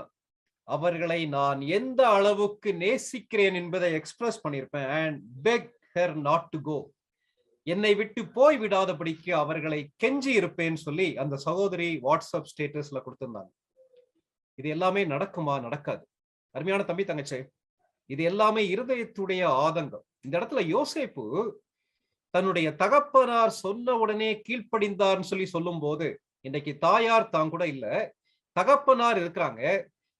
அவர்களை நான் எந்த அளவுக்கு நேசிக்கிறேன் என்பதை எக்ஸ்பிரஸ் பண்ணியிருப்பேன். and beg her not to go. என்னை விட்டு போய் விடாதபடிக்கு அவர்களை கெஞ்சி இருப்பேன்னு சொல்லி அந்த சகோதரி வாட்ஸ்அப் ஸ்டேட்டஸ்ல கொடுத்திருந்தாங்க. இது எல்லாமே நடக்குமா? நடக்காது. அருமையான தம்பி தங்கச்சி, இது எல்லாமே இருதயத்துடைய ஆதங்கம். இந்த இடத்துல யோசேப்பு தன்னுடைய தகப்பனார் சொன்ன உடனே கீழ்ப்படிந்தார்னு சொல்லி சொல்லும் போது, இன்னைக்கு தாயார் தான் கூட இல்ல, தகப்பனார் இருக்கிறாங்க.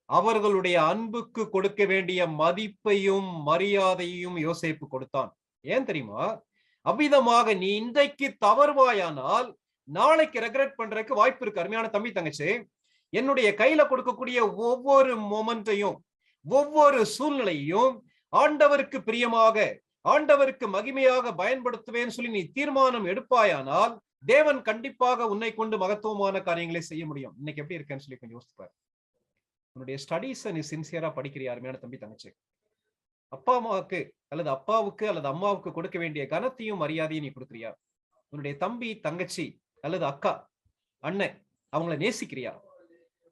அவர்களுடைய அன்புக்கு கொடுக்க வேண்டிய மதிப்பையும் மரியாதையும் யோசேப்பு கொடுத்தான். ஏன் தெரியுமா? அவ்விதமாக நீ இன்றைக்கு தவறுவாயானால் நாளைக்கு ரெக்ரெட் பண்றதுக்கு வாய்ப்பு இருக்கு. அருமையான தம்பி தங்கச்சி, என்னுடைய கையில கொடுக்கக்கூடிய ஒவ்வொரு மொமெண்டையும் ஒவ்வொரு சூழ்நிலையும் ஆண்டவருக்கு பிரியமாக ஆண்டவருக்கு மகிமையாக பயன்படுத்துவேன்னு சொல்லி நீ தீர்மானம் எடுப்பாயானால் தேவன் கண்டிப்பாக உன்னை கொண்டு மகத்துவமான காரியங்களை செய்ய முடியும். இன்னைக்கு எப்படி இருக்கேன்னு சொல்லி கொஞ்சம் யோசிப்பார். உன்னுடைய ஸ்டடீஸை நீ சின்சியரா படிக்கிறியா? அருமையான தம்பி தங்கச்சி, அப்பா அம்மாவுக்கு அல்லது அப்பாவுக்கு அல்லது அம்மாவுக்கு கொடுக்க வேண்டிய கனத்தையும் மரியாதையும் நீ கொடுக்குறியா? உன்னுடைய தம்பி தங்கச்சி அல்லது அக்கா அண்ணன் அவங்களை நேசிக்கிறியா?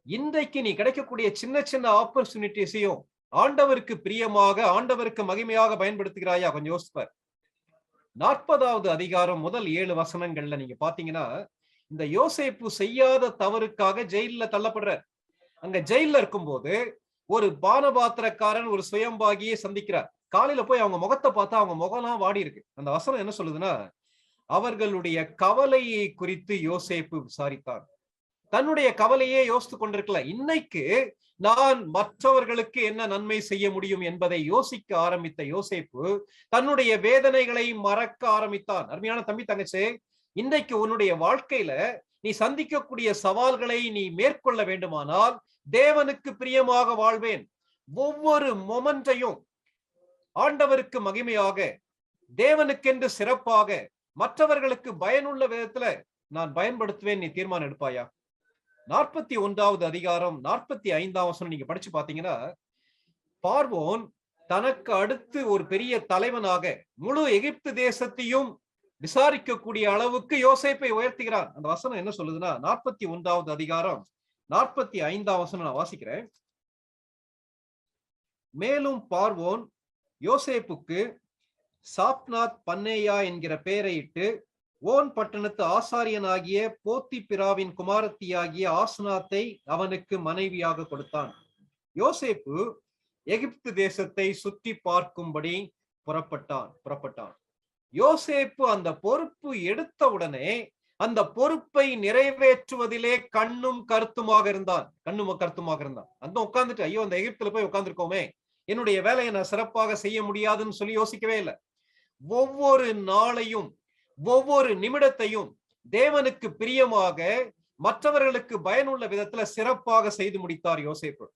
இன்றைக்கு நீ கிடைக்கக்கூடிய சின்ன சின்ன ஆப்பர்ச்சுனிட்டிஸையும் ஆண்டவருக்கு பிரியமாக ஆண்டவருக்கு மகிமையாக பயன்படுத்துகிறாயா? கொஞ்சம் யோசிப்பார். 40வது அதிகாரம் முதல் 7 வசனங்கள்ல நீங்க பாத்தீங்கன்னா, இந்த யோசேப்பு செய்யாத தவறுக்காக ஜெயில தள்ளப்படுறார். அங்க ஜெயில இருக்கும்போது ஒரு பானபாத்திரக்காரன் ஒரு சுயம்பாகியை சந்திக்கிறார். காலையில போய் அவங்க முகத்தை பார்த்தா அவங்க முகம்லாம் வாடி இருக்கு. அந்த வசனம் என்ன சொல்லுதுன்னா, அவர்களுடைய கவலையை குறித்து யோசேப்பு விசாரித்தார். தன்னுடைய கவலையே யோசித்து கொண்டிருக்கல. இன்னைக்கு நான் மற்றவர்களுக்கு என்ன நன்மை செய்ய முடியும் என்பதை யோசிக்க ஆரம்பித்த யோசேப்பு தன்னுடைய வேதனைகளை மறக்க ஆரம்பித்தான். அருமையான தம்பி தங்கச்சி, இன்றைக்கு உன்னுடைய வாழ்க்கையில நீ சந்திக்கக்கூடிய சவால்களை நீ மேற்கொள்ள வேண்டுமானால் தேவனுக்கு பிரியமாக வாழ்வேன், ஒவ்வொரு மொமெண்டையும் ஆண்டவருக்கு மகிமையாக, தேவனுக்கென்று சிறப்பாக, மற்றவர்களுக்கு பயனுள்ள விதத்துல நான் பயன்படுத்துவேன், நீ தீர்மானம் எடுப்பாயா? 41வது அதிகாரம் 45ஆம் வசனம் நீங்க படிச்சு பாத்தீங்கன்னா, பார்வோன் தனக்கு அடுத்து ஒரு பெரிய தலைவனாக முழு எகிப்து தேசத்தையும் விசாரிக்கக்கூடிய அளவுக்கு யோசேப்பை உயர்த்துகிறான். அந்த வசனம் என்ன சொல்லுதுன்னா, 41வது அதிகாரம் 45ஆம் வசனம் நான் வாசிக்கிறேன். மேலும் பார்வோன் யோசேப்புக்கு சாப்நாத் பன்னேயா என்கிற பெயரையிட்டு ஓன் பட்டணத்து ஆசாரியனாகிய போத்திபிராவின் குமாரத்தியாகிய ஆஸ்நாத்தை அவனுக்கு மனைவியாக கொடுத்தான். யோசேப்பு எகிப்து தேசத்தை சுற்றி பார்க்கும்படி புறப்பட்டான். யோசேப்பு அந்த பொறுப்பு எடுத்த உடனே அந்த பொறுப்பை நிறைவேற்றுவதிலே கண்ணும் கருத்துமாக இருந்தான். அந்த உட்கார்ந்துட்டு, ஐயோ அந்த எகிப்துல போய் உட்கார்ந்துருக்கோமே, என்னுடைய வேலையை நான் சிறப்பாக செய்ய முடியாதுன்னு சொல்லி யோசிக்கவே இல்லை. ஒவ்வொரு நாளையும் ஒவ்வொரு நிமிடத்தையும் தேவனுக்கு பிரியமாக மற்றவர்களுக்கு பயனுள்ள விதத்துல சிறப்பாக செய்து முடித்தார் யோசேப்பு.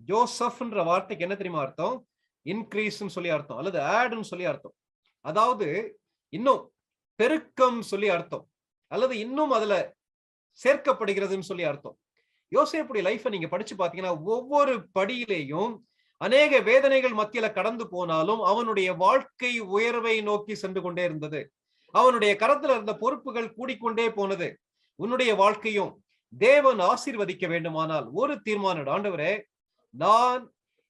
ஜோசப்ன்ற வார்த்தைக்கு என்ன தெரியுமா அர்த்தம்? இன்க்ரீஸ் சொல்லி அர்த்தம், அல்லது ஆட்னு சொல்லி அர்த்தம். அதாவது இன்னும் பெருக்கம் சொல்லி அர்த்தம், அல்லது இன்னும் அதுல சேர்க்கப்படுகிறதுன்னு சொல்லி அர்த்தம். யோசேப்புடைய லைஃபை நீங்க படிச்சு பாத்தீங்கன்னா, ஒவ்வொரு படியிலேயும் அநேக வேதனைகள் மத்தியில கடந்து போனாலும் அவனுடைய வாழ்க்கை உயர்வை நோக்கி சென்று கொண்டே இருந்தது. அவனுடைய கரத்துல இருந்த பொறுப்புகள் கூடிக்கொண்டே போனது. உன்னுடைய வாழ்க்கையும் தேவன் ஆசீர்வதிக்க வேண்டுமானால் ஒரு தீர்மானம், ஆண்டவரே, நான்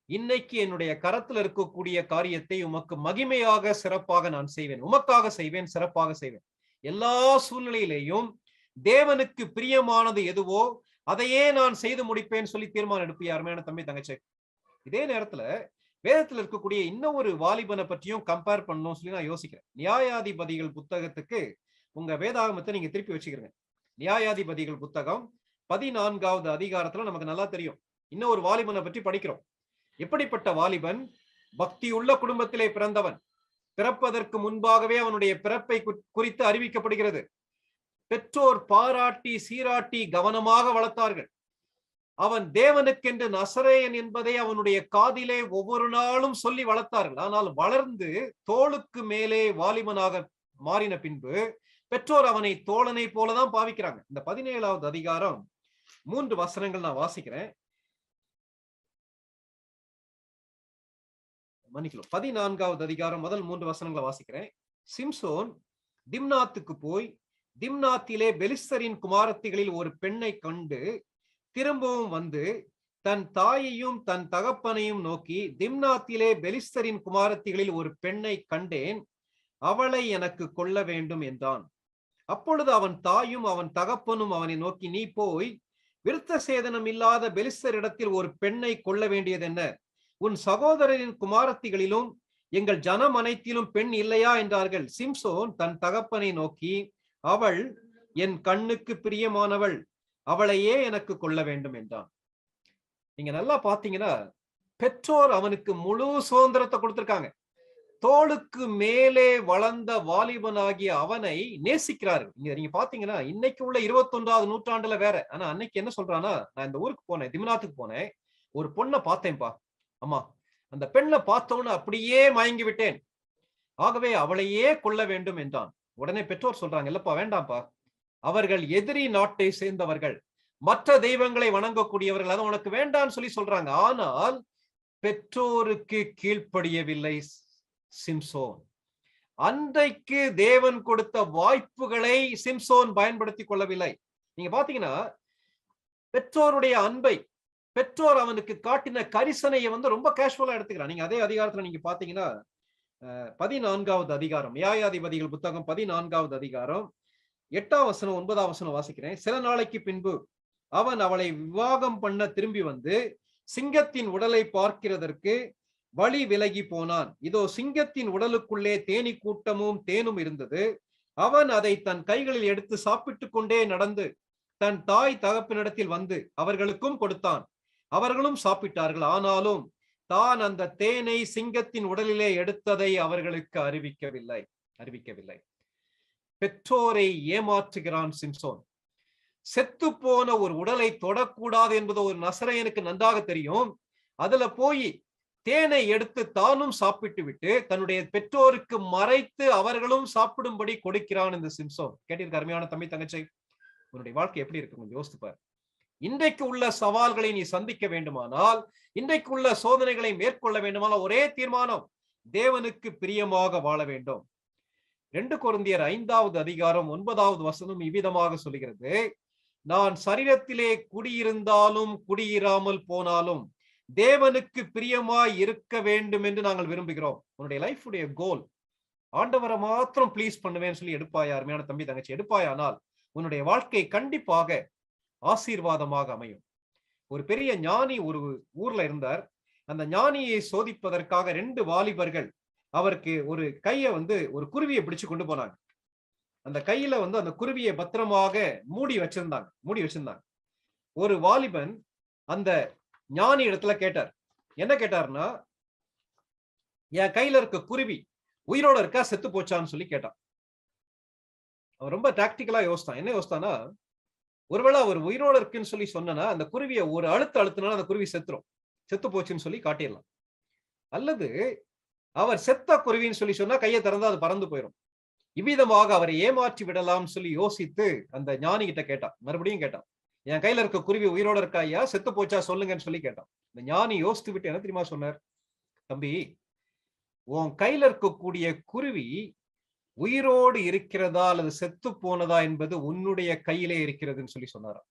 இன்னைக்கு என்னுடைய கரத்துல இருக்கக்கூடிய காரியத்தை உமக்கு மகிமையாக சிறப்பாக நான் செய்வேன், உமக்காக செய்வேன், சிறப்பாக செய்வேன். எல்லா சூழ்நிலையிலேயும் தேவனுக்கு பிரியமானது எதுவோ அதையே நான் செய்து முடிப்பேன் சொல்லி தீர்மானம் எடுப்பியா அருமையான தம்பி தங்கச்சி? இதே நேரத்துல வேதத்துல இருக்கக்கூடிய இன்னும் ஒரு வாலிபனை பற்றியும் கம்பேர் பண்ணணும் சொல்லி நான் யோசிக்கிறேன். நியாயாதிபதிகள் புத்தகத்துக்கு உங்க வேதாகமத்தை நீங்க திருப்பி வச்சுக்கிறீங்க. நியாயாதிபதிகள் புத்தகம் 14வது அதிகாரத்துல நமக்கு நல்லா தெரியும், இன்னும் ஒரு வாலிபனை பற்றி படிக்கிறோம். எப்படிப்பட்ட வாலிபன்? பக்தியுள்ள குடும்பத்திலே பிறந்தவன். பிறப்பதற்கு முன்பாகவே அவனுடைய பிறப்பை குறித்து அறிவிக்கப்படுகிறது. பெற்றோர் பாராட்டி சீராட்டி கவனமாக வளர்த்தார்கள். அவன் தேவனுக்கென்று நசரேயன் என்பதை அவனுடைய காதிலே ஒவ்வொரு நாளும் சொல்லி வளர்த்தார்கள். ஆனால் வளர்ந்து தோளுக்கு மேலே வாலிபனாக மாறின பின்பு பெற்றோர் அவனை தோழனை போலதான் பாவிக்கிறாங்க. இந்த 17வது அதிகாரம் 3 வசனங்கள் நான் வாசிக்கிறேன். மன்னிக்கலாம், 14வது அதிகாரம் முதல் 3 வசனங்களை வாசிக்கிறேன். சிம்சோன் திம்னாத்துக்கு போய் திம்னாத்திலே பெலிஸ்தரின் குமாரத்திகளில் ஒரு பெண்ணை கண்டு திரும்பவும் வந்து தன் தாயையும் தன் தகப்பனையும் நோக்கி, திம்னாத்திலே பெலிஸ்தரின் குமாரத்திகளில் ஒரு பெண்ணை கண்டேன், அவளை எனக்கு கொள்ள வேண்டும் என்றான். அப்பொழுது அவன் தாயும் அவன் தகப்பனும் அவனை நோக்கி, நீ போய் விருத்த சேதனம் இல்லாத பெலிஸ்தரிடத்தில் ஒரு பெண்ணை கொள்ள வேண்டியது என்ன? உன் சகோதரரின் குமாரத்திகளிலும் எங்கள் ஜனம் அனைத்திலும் பெண் இல்லையா என்றார்கள். சிம்சோன் தன் தகப்பனை நோக்கி, அவள் என் கண்ணுக்கு பிரியமானவள், அவளையே எனக்கு கொள்ள வேண்டும் என்றான். நீங்க நல்லா பாத்தீங்கன்னா, பெற்றோர் அவனுக்கு முழு சுதந்திரத்தை கொடுத்திருக்காங்க. தோளுக்கு மேலே வளர்ந்த வாலிபனாகிய அவனை நேசிக்கிறார்கள். நீங்க பாத்தீங்கன்னா, இன்னைக்கு உள்ள 21வது நூற்றாண்டுல வேற. ஆனா அன்னைக்கு என்ன சொல்றானா, நான் இந்த ஊருக்கு போனேன், திம்னாத்துக்கு போனேன், ஒரு பொண்ணை பார்த்தேன்பா, அம்மா அந்த பெண்ணை பார்த்தவொன்னு அப்படியே மயங்கி விட்டேன், ஆகவே அவளையே கொள்ள வேண்டும் என்றான். உடனே பெற்றோர் சொல்றாங்க, இல்லப்பா வேண்டாம்ப்பா, அவர்கள் எதிரி நாட்டை சேர்ந்தவர்கள், மற்ற தெய்வங்களை வணங்கக்கூடியவர்கள், அதை உனக்கு வேண்டான்னு சொல்லி சொல்றாங்க. ஆனால் பெற்றோருக்கு கீழ்ப்படியவில்லை சிம்சோன். அன்றைக்கு தேவன் கொடுத்த வாய்ப்புகளை சிம்சோன் பயன்படுத்திக் கொள்ளவில்லை. நீங்க பாத்தீங்கன்னா, பெற்றோருடைய அன்பை, பெற்றோர் அவனுக்கு காட்டின கரிசனையை ரொம்ப கேஷுவலா எடுத்துக்கிறான். நீங்க அதே அதிகாரத்துல நீங்க பாத்தீங்கன்னா, 14வது அதிகாரம், நியாயாதிபதிகள் புத்தகம் 14வது அதிகாரம் 8ஆம் வசனம் 9ஆம் வசனம் வாசிக்கிறேன். சில நாளைக்கு பின்பு அவன் அவளை விவாகம் பண்ண திரும்பி வந்து சிங்கத்தின் உடலை பார்க்கிறதற்கு வழி விலகி போனான். இதோ சிங்கத்தின் உடலுக்குள்ளே தேனி கூட்டமும் தேனும் இருந்தது. அவன் அதை தன் கைகளில் எடுத்து சாப்பிட்டு கொண்டே நடந்து தன் தாய் தகப்பனிடத்தில் வந்து அவர்களுக்கும் கொடுத்தான். அவர்களும் சாப்பிட்டார்கள். ஆனாலும் தான் அந்த தேனை சிங்கத்தின் உடலிலே எடுத்ததை அவர்களுக்கு அறிவிக்கவில்லை. பெற்றோரை ஏமாற்றுகிறான் சிம்சோன். செத்து போன ஒரு உடலை தொடக்கூடாது என்பது ஒரு நசரேயனுக்கு நன்றாக தெரியும். அதுல போய் தேனை எடுத்து தானும் சாப்பிட்டு விட்டு தன்னுடைய பெற்றோருக்கு மறைத்து அவர்களும் சாப்பிடும்படி கொடுக்கிறான் இந்த சிம்சோன். கேட்டிருக்க அருமையான தம்பி தங்கச்சி, உன்னுடைய வாழ்க்கை எப்படி இருக்கு யோசித்து பார். இன்றைக்கு உள்ள சவால்களை நீ சந்திக்க வேண்டுமானால், இன்றைக்கு உள்ள சோதனைகளை மேற்கொள்ள வேண்டுமானால் ஒரே தீர்மானம், தேவனுக்கு பிரியமாக வாழ வேண்டும். 2 கொரிந்தியர் 5வது அதிகாரம் 9வது வசனம் இவ்விதமாக சொல்கிறது, நான் சரீரத்திலே குடியிருந்தாலும் குடியிராமல் போனாலும் தேவனுக்கு பிரியமாய் இருக்க வேண்டும் என்று நாங்கள் விரும்புகிறோம். உன்னுடைய லைஃபுடைய கோல் ஆண்டவரை மாத்திரம் ப்ளீஸ் பண்ணுவேன்னு சொல்லி எடுப்பாயா அருமையான தம்பி தங்கச்சி, எடுப்பாயானால் உன்னுடைய வாழ்க்கை கண்டிப்பாக ஆசீர்வாதமாக அமையும். ஒரு பெரிய ஞானி ஒரு ஊர்ல இருந்தார். அந்த ஞானியை சோதிப்பதற்காக 2 வாலிபர்கள் அவருக்கு ஒரு கையை ஒரு குருவியை பிடிச்சு கொண்டு போனாங்க. அந்த கையில அந்த குருவியை பத்திரமாக மூடி வச்சிருந்தாங்க. ஒரு வாலிபன் அந்த ஞானி இடத்துல கேட்டார். என்ன கேட்டார்னா, என் கையில இருக்க குருவி உயிரோட இருக்கா செத்து போச்சான்னு சொல்லி கேட்டான். அவன் ரொம்ப டாக்டிக்கலா யோசித்தான். என்ன யோசித்தானா, ஒருவேளை அவர் உயிரோட இருக்குன்னு சொல்லி சொன்னா அந்த குருவியை ஒரு அழுத்தினாலும் அந்த குருவி செத்து போச்சுன்னு சொல்லி காட்டிடலாம். அல்லது அவர் செத்த குருவின்னு சொல்லி சொன்னா கையை திறந்தா அது பறந்து போயிடும். இவ்விதமாக அவரை ஏமாற்றி விடலாம் சொல்லி யோசித்து அந்த ஞானி கிட்ட கேட்டான். மறுபடியும் கேட்டான், என் கையில இருக்க குருவி உயிரோட இருக்கா ஐயா, செத்து போச்சா சொல்லுங்கன்னு சொல்லி கேட்டான். இந்த ஞானி யோசித்து விட்டு என்ன தெரியுமா சொன்னார், தம்பி, உன் கையில இருக்கக்கூடிய குருவி உயிரோடு இருக்கிறதா அல்லது செத்து போனதா என்பது உன்னுடைய கையிலே இருக்கிறதுன்னு சொல்லி சொன்னாராம்.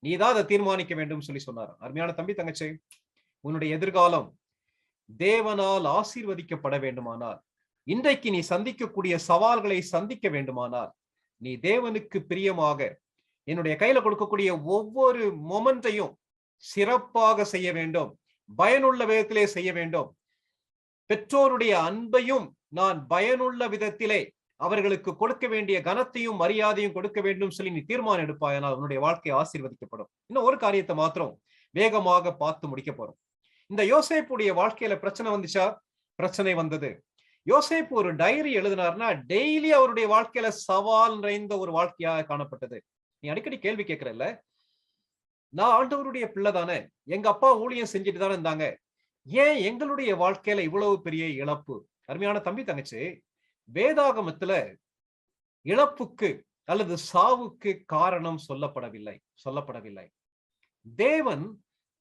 நீதான் அதை தீர்மானிக்க வேண்டும் சொல்லி சொன்னாராம். அருமையான தம்பி தங்கச்சி, உன்னுடைய எதிர்காலம் தேவனால் ஆசீர்வதிக்கப்பட வேண்டுமானால், இன்றைக்கு நீ சந்திக்கக்கூடிய சவால்களை சந்திக்க வேண்டுமானால், நீ தேவனுக்கு பிரியமாக என்னுடைய கையில கொடுக்கக்கூடிய ஒவ்வொரு மொமெண்டையும் சிறப்பாக செய்ய வேண்டும், பயனுள்ள விதத்திலே செய்ய வேண்டும். பெற்றோருடைய அன்பையும் நான் பயனுள்ள விதத்திலே அவர்களுக்கு கொடுக்க வேண்டிய கனத்தையும் மரியாதையும் கொடுக்க வேண்டும் சொல்லி நீ தீர்மானம் எடுப்பாயனால் உன்னுடைய வாழ்க்கை ஆசீர்வதிக்கப்படும். இன்னும் ஒரு காரியத்தை மாத்திரம் வேகமாக பார்த்து முடிக்க போறோம். இந்த யோசேப்புடைய வாழ்க்கையில பிரச்சனை வந்துச்சா? பிரச்சனை வந்தது. யோசேப்பு ஒரு டைரி எழுதினார்னா டெய்லி அவருடைய வாழ்க்கையில சவால் நிறைந்த ஒரு வாழ்க்கையாக காணப்பட்டது. நீ அடிக்கடி கேள்வி கேட்கிறல்ல, நான் ஆண்டவருடைய பிள்ளை தானே, எங்க அப்பா ஊழியம் செஞ்சுட்டு தானே இருந்தாங்க, ஏன் எங்களுடைய வாழ்க்கையில இவ்வளவு பெரிய இழப்பு? அருமையான தம்பி தங்கச்சி, வேதாகமத்துல இழப்புக்கு அல்லது சாவுக்கு காரணம் சொல்லப்படவில்லை. தேவன்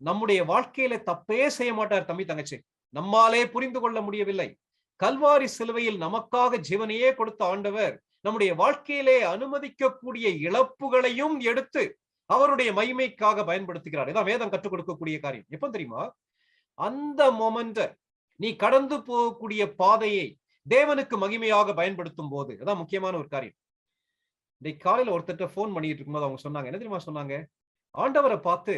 நம்முடைய வாழ்க்கையில தப்பே செய்ய மாட்டார் தம்பி தங்கச்சி. நம்மாலே புரிந்து கொள்ள முடியவில்லை. கல்வாரி சிலுவையில் நமக்காக ஜீவனையே கொடுத்த ஆண்டவர் நம்முடைய வாழ்க்கையிலே அனுமதிக்கக்கூடிய இழப்புகளையும் எடுத்து அவருடைய மகிமைக்காக பயன்படுத்துகிறார். இதான் வேதம் கற்றுக் கொடுக்கக்கூடிய காரியம். எப்ப தெரியுமா? அந்த மொமெண்ட நீ கடந்து போகக்கூடிய பாதையை தேவனுக்கு மகிமையாக பயன்படுத்தும் போது. அதான் முக்கியமான ஒரு காரியம். இன்னைக்கு காலையில ஒருத்தட்ட போன் பண்ணிட்டு இருக்கும்போது அவங்க சொன்னாங்க, என்ன தெரியுமா சொன்னாங்க, ஆண்டவரை பார்த்து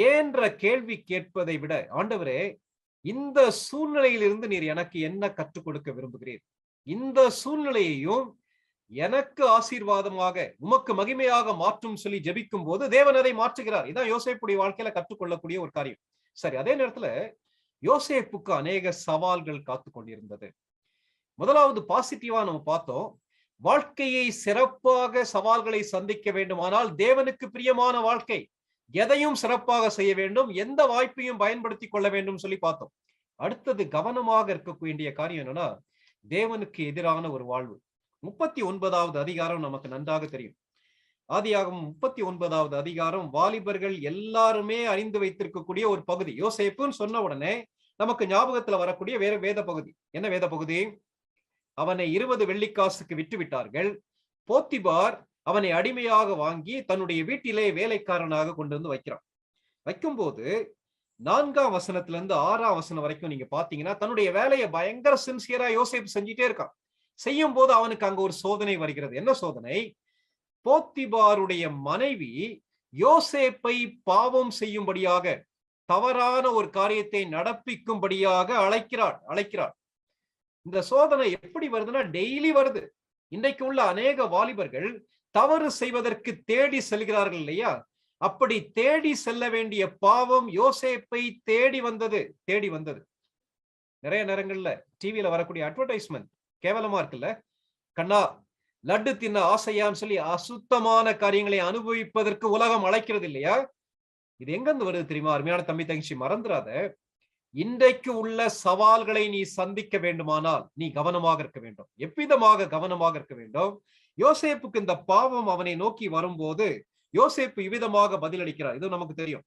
ஏன்ற கேள்வி கேட்பதை விட, ஆண்டவரே இந்த சூழ்நிலையிலிருந்து நீர் எனக்கு என்ன கற்றுக் கொடுக்க விரும்புகிறீர், இந்த சூழ்நிலையையும் எனக்கு ஆசீர்வாதமாக உமக்கு மகிமையாக மாற்றும் சொல்லி ஜெபிக்கும் போது தேவன் அதை மாற்றுகிறார். இதான் யோசேப்புடைய வாழ்க்கையில கற்றுக்கொள்ளக்கூடிய ஒரு காரியம். சரி, அதே நேரத்துல யோசேப்புக்கு அநேக சவால்கள் காத்து கொண்டிருந்தது. முதலாவது பாசிட்டிவா நம்ம பார்த்தோம், வாழ்க்கையை சிறப்பாக சவால்களை சந்திக்க வேண்டுமானால் தேவனுக்கு பிரியமான வாழ்க்கை, எதையும் சிறப்பாக செய்ய வேண்டும், எந்த வாய்ப்பையும் பயன்படுத்தி கொள்ள வேண்டும் சொல்லி பார்த்தோம். அடுத்தது கவனமாக இருக்க வேண்டிய காரியம் என்னன்னா, தேவனுக்கு எதிரான ஒரு வாழ்வு. 39வது அதிகாரம் நமக்கு நன்றாக தெரியும். ஆதியாகமம் 39வது அதிகாரம் வாலிபர்கள் எல்லாருமே அறிந்து வைத்திருக்கக்கூடிய ஒரு பகுதி. யோசேப்புன்னு சொன்ன உடனே நமக்கு ஞாபகத்துல வரக்கூடிய வேற வேத பகுதி. என்ன வேத பகுதி? அவனை 20 வெள்ளிக்காசுக்கு விட்டு விட்டார்கள். போத்திபார் அவனை அடிமையாக வாங்கி தன்னுடைய வீட்டிலே வேலைக்காரனாக கொண்டு வந்து வைக்கிறான். வைக்கும்போது 4ஆம் வசனத்துல இருந்து 6ஆம் வசனம் வரைக்கும் நீங்க பாத்தீங்கன்னா தன்னுடைய வேலையை பயங்கர சின்சியரா யோசேப்பு செஞ்சுட்டே இருக்கான். செய்யும் போது அவனுக்கு அங்க ஒரு சோதனை வருகிறது. என்ன சோதனை? போத்திபாருடைய மனைவி யோசேப்பை பாவம் செய்யும்படியாக, தவறான ஒரு காரியத்தை நடப்பிக்கும்படியாக அழைக்கிறாள். இந்த சோதனை எப்படி வருதுன்னா டெய்லி வருது. இன்றைக்கு உள்ள அநேக வாலிபர்கள் தவறு செய்வதற்கு தேடி செல்கிறார்கள் இல்லையா? அப்படி தேடி செல்ல வேண்டிய பாவம் யோசேப்பை தேடி வந்தது. நிறைய நேரங்கள்ல டிவியில வரக்கூடிய அட்வர்டைஸ்மெண்ட் கேவலமா இருக்குல்ல. கண்ணா லட்டு தின்ன ஆசையான்னு சொல்லி அசுத்தமான காரியங்களை அனுபவிப்பதற்கு உலகம் அழைக்கிறது இல்லையா? இது எங்க இருந்து வருது தெரியுமா? அருமையான தம்பி தங்கச்சி, மறந்துடாத. இன்றைக்கு உள்ள சவால்களை நீ சந்திக்க வேண்டுமானால் நீ கவனமாக இருக்க வேண்டும். எவ்விதமாக கவனமாக இருக்க வேண்டும்? யோசேப்புக்கு இந்த பாவம் அவனை நோக்கி வரும்போது யோசேப்பு இவ்விதமாக பதிலளிக்கிறார். இது நமக்கு தெரியும்.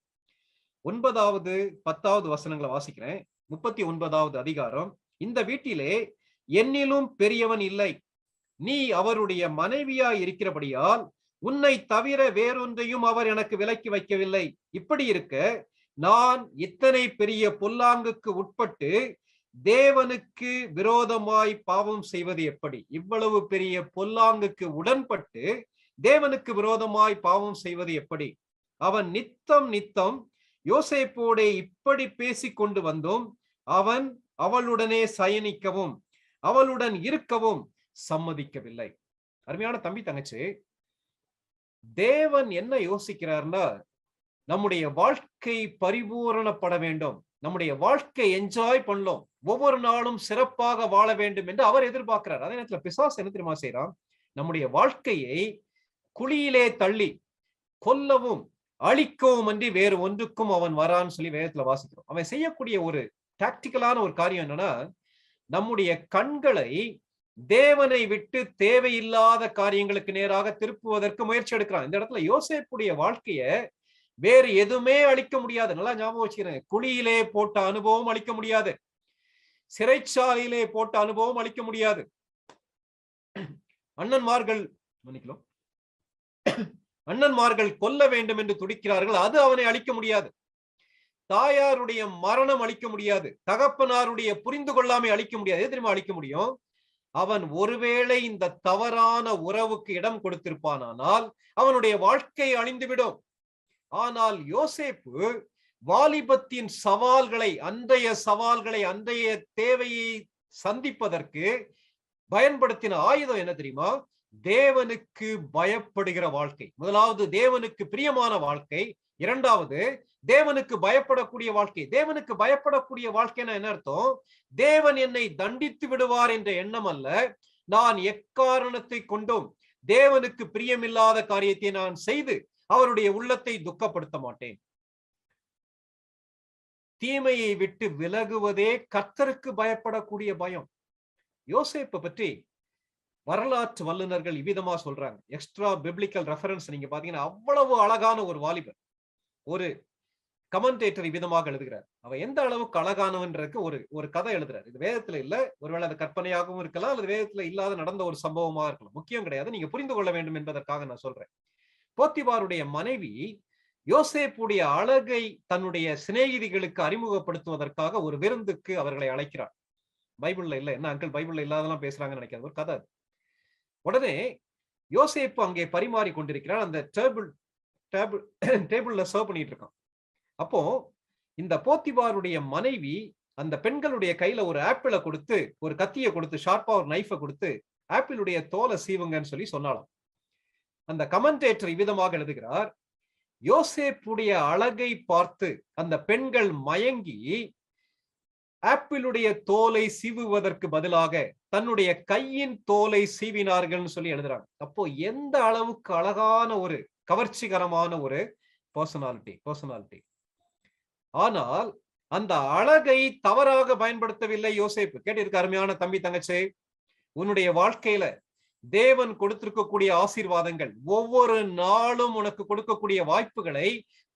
9வது 10வது வசனங்களை வாசிக்கிறேன். 39வது அதிகாரம். இந்த வீட்டிலே என்னிலும் பெரியவன் இல்லை, நீ அவருடைய மனைவியாய் இருக்கிறபடியால் உன்னை தவிர வேறொன்றையும் அவர் எனக்கு விலக்கி வைக்கவில்லை. இப்படி இருக்க நான் இத்தனை பெரிய பொல்லாங்குக்கு உட்பட்டு தேவனுக்கு விரோதமாய் பாவம் செய்வது எப்படி? இவ்வளவு பெரிய பொல்லாங்குக்கு உடன்பட்டு தேவனுக்கு விரோதமாய் பாவம் செய்வது எப்படி? அவன் நித்தம் யோசேப்போட இப்படி பேசிக் கொண்டு வந்தும் அவன் அவளுடனே சயனிக்கவும் அவளுடன் இருக்கவும் சம்மதிக்கவில்லை. அருமையான தம்பி தங்கச்சி, தேவன் என்ன யோசிக்கிறார்னா, நம்முடைய வாழ்க்கை பரிபூரணப்பட வேண்டும், நம்முடைய வாழ்க்கை என்ஜாய் பண்ணலாம், ஒவ்வொரு நாளும் சிறப்பாக வாழ வேண்டும் என்று அவர் எதிர்பார்க்கிறார். அதே நேரத்துல பிசாசு என்ன தெரியுமா செய்யறான்? நம்முடைய வாழ்க்கையை குழியிலே தள்ளி கொல்லவும் அழிக்கவும் அன்றி வேறு ஒன்றுக்கும் அவன் வரான்னு சொல்லி வேதத்துல வாசிக்கிறோம். அவன் செய்யக்கூடிய ஒரு டாக்டிக்கலான ஒரு காரியம் என்னன்னா, நம்முடைய கண்களை தேவனை விட்டு தேவையில்லாத காரியங்களுக்கு நேராக திருப்புவதற்கு முயற்சி எடுக்கிறான். இந்த இடத்துல யோசேப்புடைய வாழ்க்கைய வேறு எதுவுமே அழிக்க முடியாது. நல்லா ஞாபகம் வச்சுக்கிறேன். குழியிலே போட்ட அனுபவம் அழிக்க முடியாது, சிறைச்சாலையிலே போட்ட அனுபவம் அழிக்க முடியாது. அண்ணன்மார்கள் கொல்ல வேண்டும் என்று துடிக்கிறார்கள், அது அவனை அழிக்க முடியாது. தாயாருடைய மரணம் அழிக்க முடியாது, தகப்பனாருடைய புரிந்து கொள்ளாமை அழிக்க முடியாது. எது தெரியுமா அழிக்க முடியும்? அவன் ஒருவேளை இந்த தவறான உறவுக்கு இடம் கொடுத்திருப்பானால் அவனுடைய வாழ்க்கை அழிந்துவிடும். ஆனால் யோசேப்பு வாலிபத்தின் சவால்களை, அன்றைய தேவையை சந்திப்பதற்கு பயன்படுத்தின ஆயுதம் என்ன தெரியுமா? தேவனுக்கு பயப்படுகிற வாழ்க்கை. முதலாவது தேவனுக்கு பிரியமான வாழ்க்கை, இரண்டாவது தேவனுக்கு பயப்படக்கூடிய வாழ்க்கை. தேவனுக்கு பயப்படக்கூடிய வாழ்க்கைன்னா என்ன அர்த்தம்? தேவன் என்னை தண்டித்து விடுவார் என்ற எண்ணம் அல்ல. நான் எக்காரணத்தை கொண்டும் தேவனுக்கு பிரியமில்லாத காரியத்தை நான் செய்து அவருடைய உள்ளத்தை துக்கப்படுத்த மாட்டேன். தீமையை விட்டு விலகுவதே கர்த்தருக்கு பயப்படக்கூடிய பயம். யோசேப்பை பற்றி வரலாற்று வல்லுநர்கள் இவ்விதமா சொல்றாங்க. எக்ஸ்ட்ரா பிப்ளிக்கல் ரெஃபரன்ஸ் நீங்க பாத்தீங்கன்னா அவ்வளவு அழகான ஒரு வாலிபர். ஒரு கமெண்டேட்டர் விதமாக எழுதுகிறார். அவன் எந்த அளவுக்கு அழகானவன்றதுக்கு ஒரு கதை எழுதுறாரு. இது வேதத்துல இல்ல, ஒருவேளை அது கற்பனையாகவும் இருக்கலாம், அல்லது வேதத்துல இல்லாத நடந்த ஒரு சம்பவமாக இருக்கலாம். முக்கியம் கிடையாது, நீங்க புரிந்து கொள்ள வேண்டும் என்பதற்காக நான் சொல்றேன். போத்திபாருடைய மனைவி யோசேப்புடைய அழகை தன்னுடைய சிநேகிதிகளுக்கு அறிமுகப்படுத்துவதற்காக ஒரு விருந்துக்கு அவர்களை அழைக்கிறார். பைபிள்ல இல்ல, என்ன அங்கிள் பைபிள்ல இல்லாதெல்லாம் பேசுறாங்கன்னு நினைக்காது, ஒரு கதை. உடனே யோசேப்பு அங்கே பரிமாறி கொண்டிருக்கிறார். அந்த டேபிள்ல சர்வ் பண்ணிட்டு இருக்கான். அப்போ இந்த போத்திபாருடைய மனைவி அந்த பெண்களுடைய கையில ஒரு ஆப்பிளை கொடுத்து, ஒரு கத்தியை கொடுத்து, ஷார்ப்பா ஒரு நைஃபை கொடுத்து, ஆப்பிளுடைய தோலை சீவுங்கன்னு சொல்லி சொன்னாலும். அந்த கமெண்டேட்டர் இவ்விதமாக எழுதுகிறார், யோசேப்புடைய அழகை பார்த்து அந்த பெண்கள் மயங்கி ஆப்பிளுடைய தோலை சீவுவதற்கு பதிலாக தன்னுடைய கையின் தோலை சீவினார்கள் சொல்லி எழுதுறாங்க. அப்போ எந்த அளவுக்கு அழகான ஒரு கவர்ச்சிகரமான ஒரு பர்சனாலிட்டி. ஆனால் அந்த அழகை தவறாக பயன்படுத்தவில்லை யோசேப்பு. கேட்டிருக்க அருமையான தம்பி தங்கச்சி, உன்னுடைய வாழ்க்கையில தேவன் கொடுத்திருக்கக்கூடிய ஆசீர்வாதங்கள், ஒவ்வொரு நாளும் உனக்கு கொடுக்கக்கூடிய வாய்ப்புகளை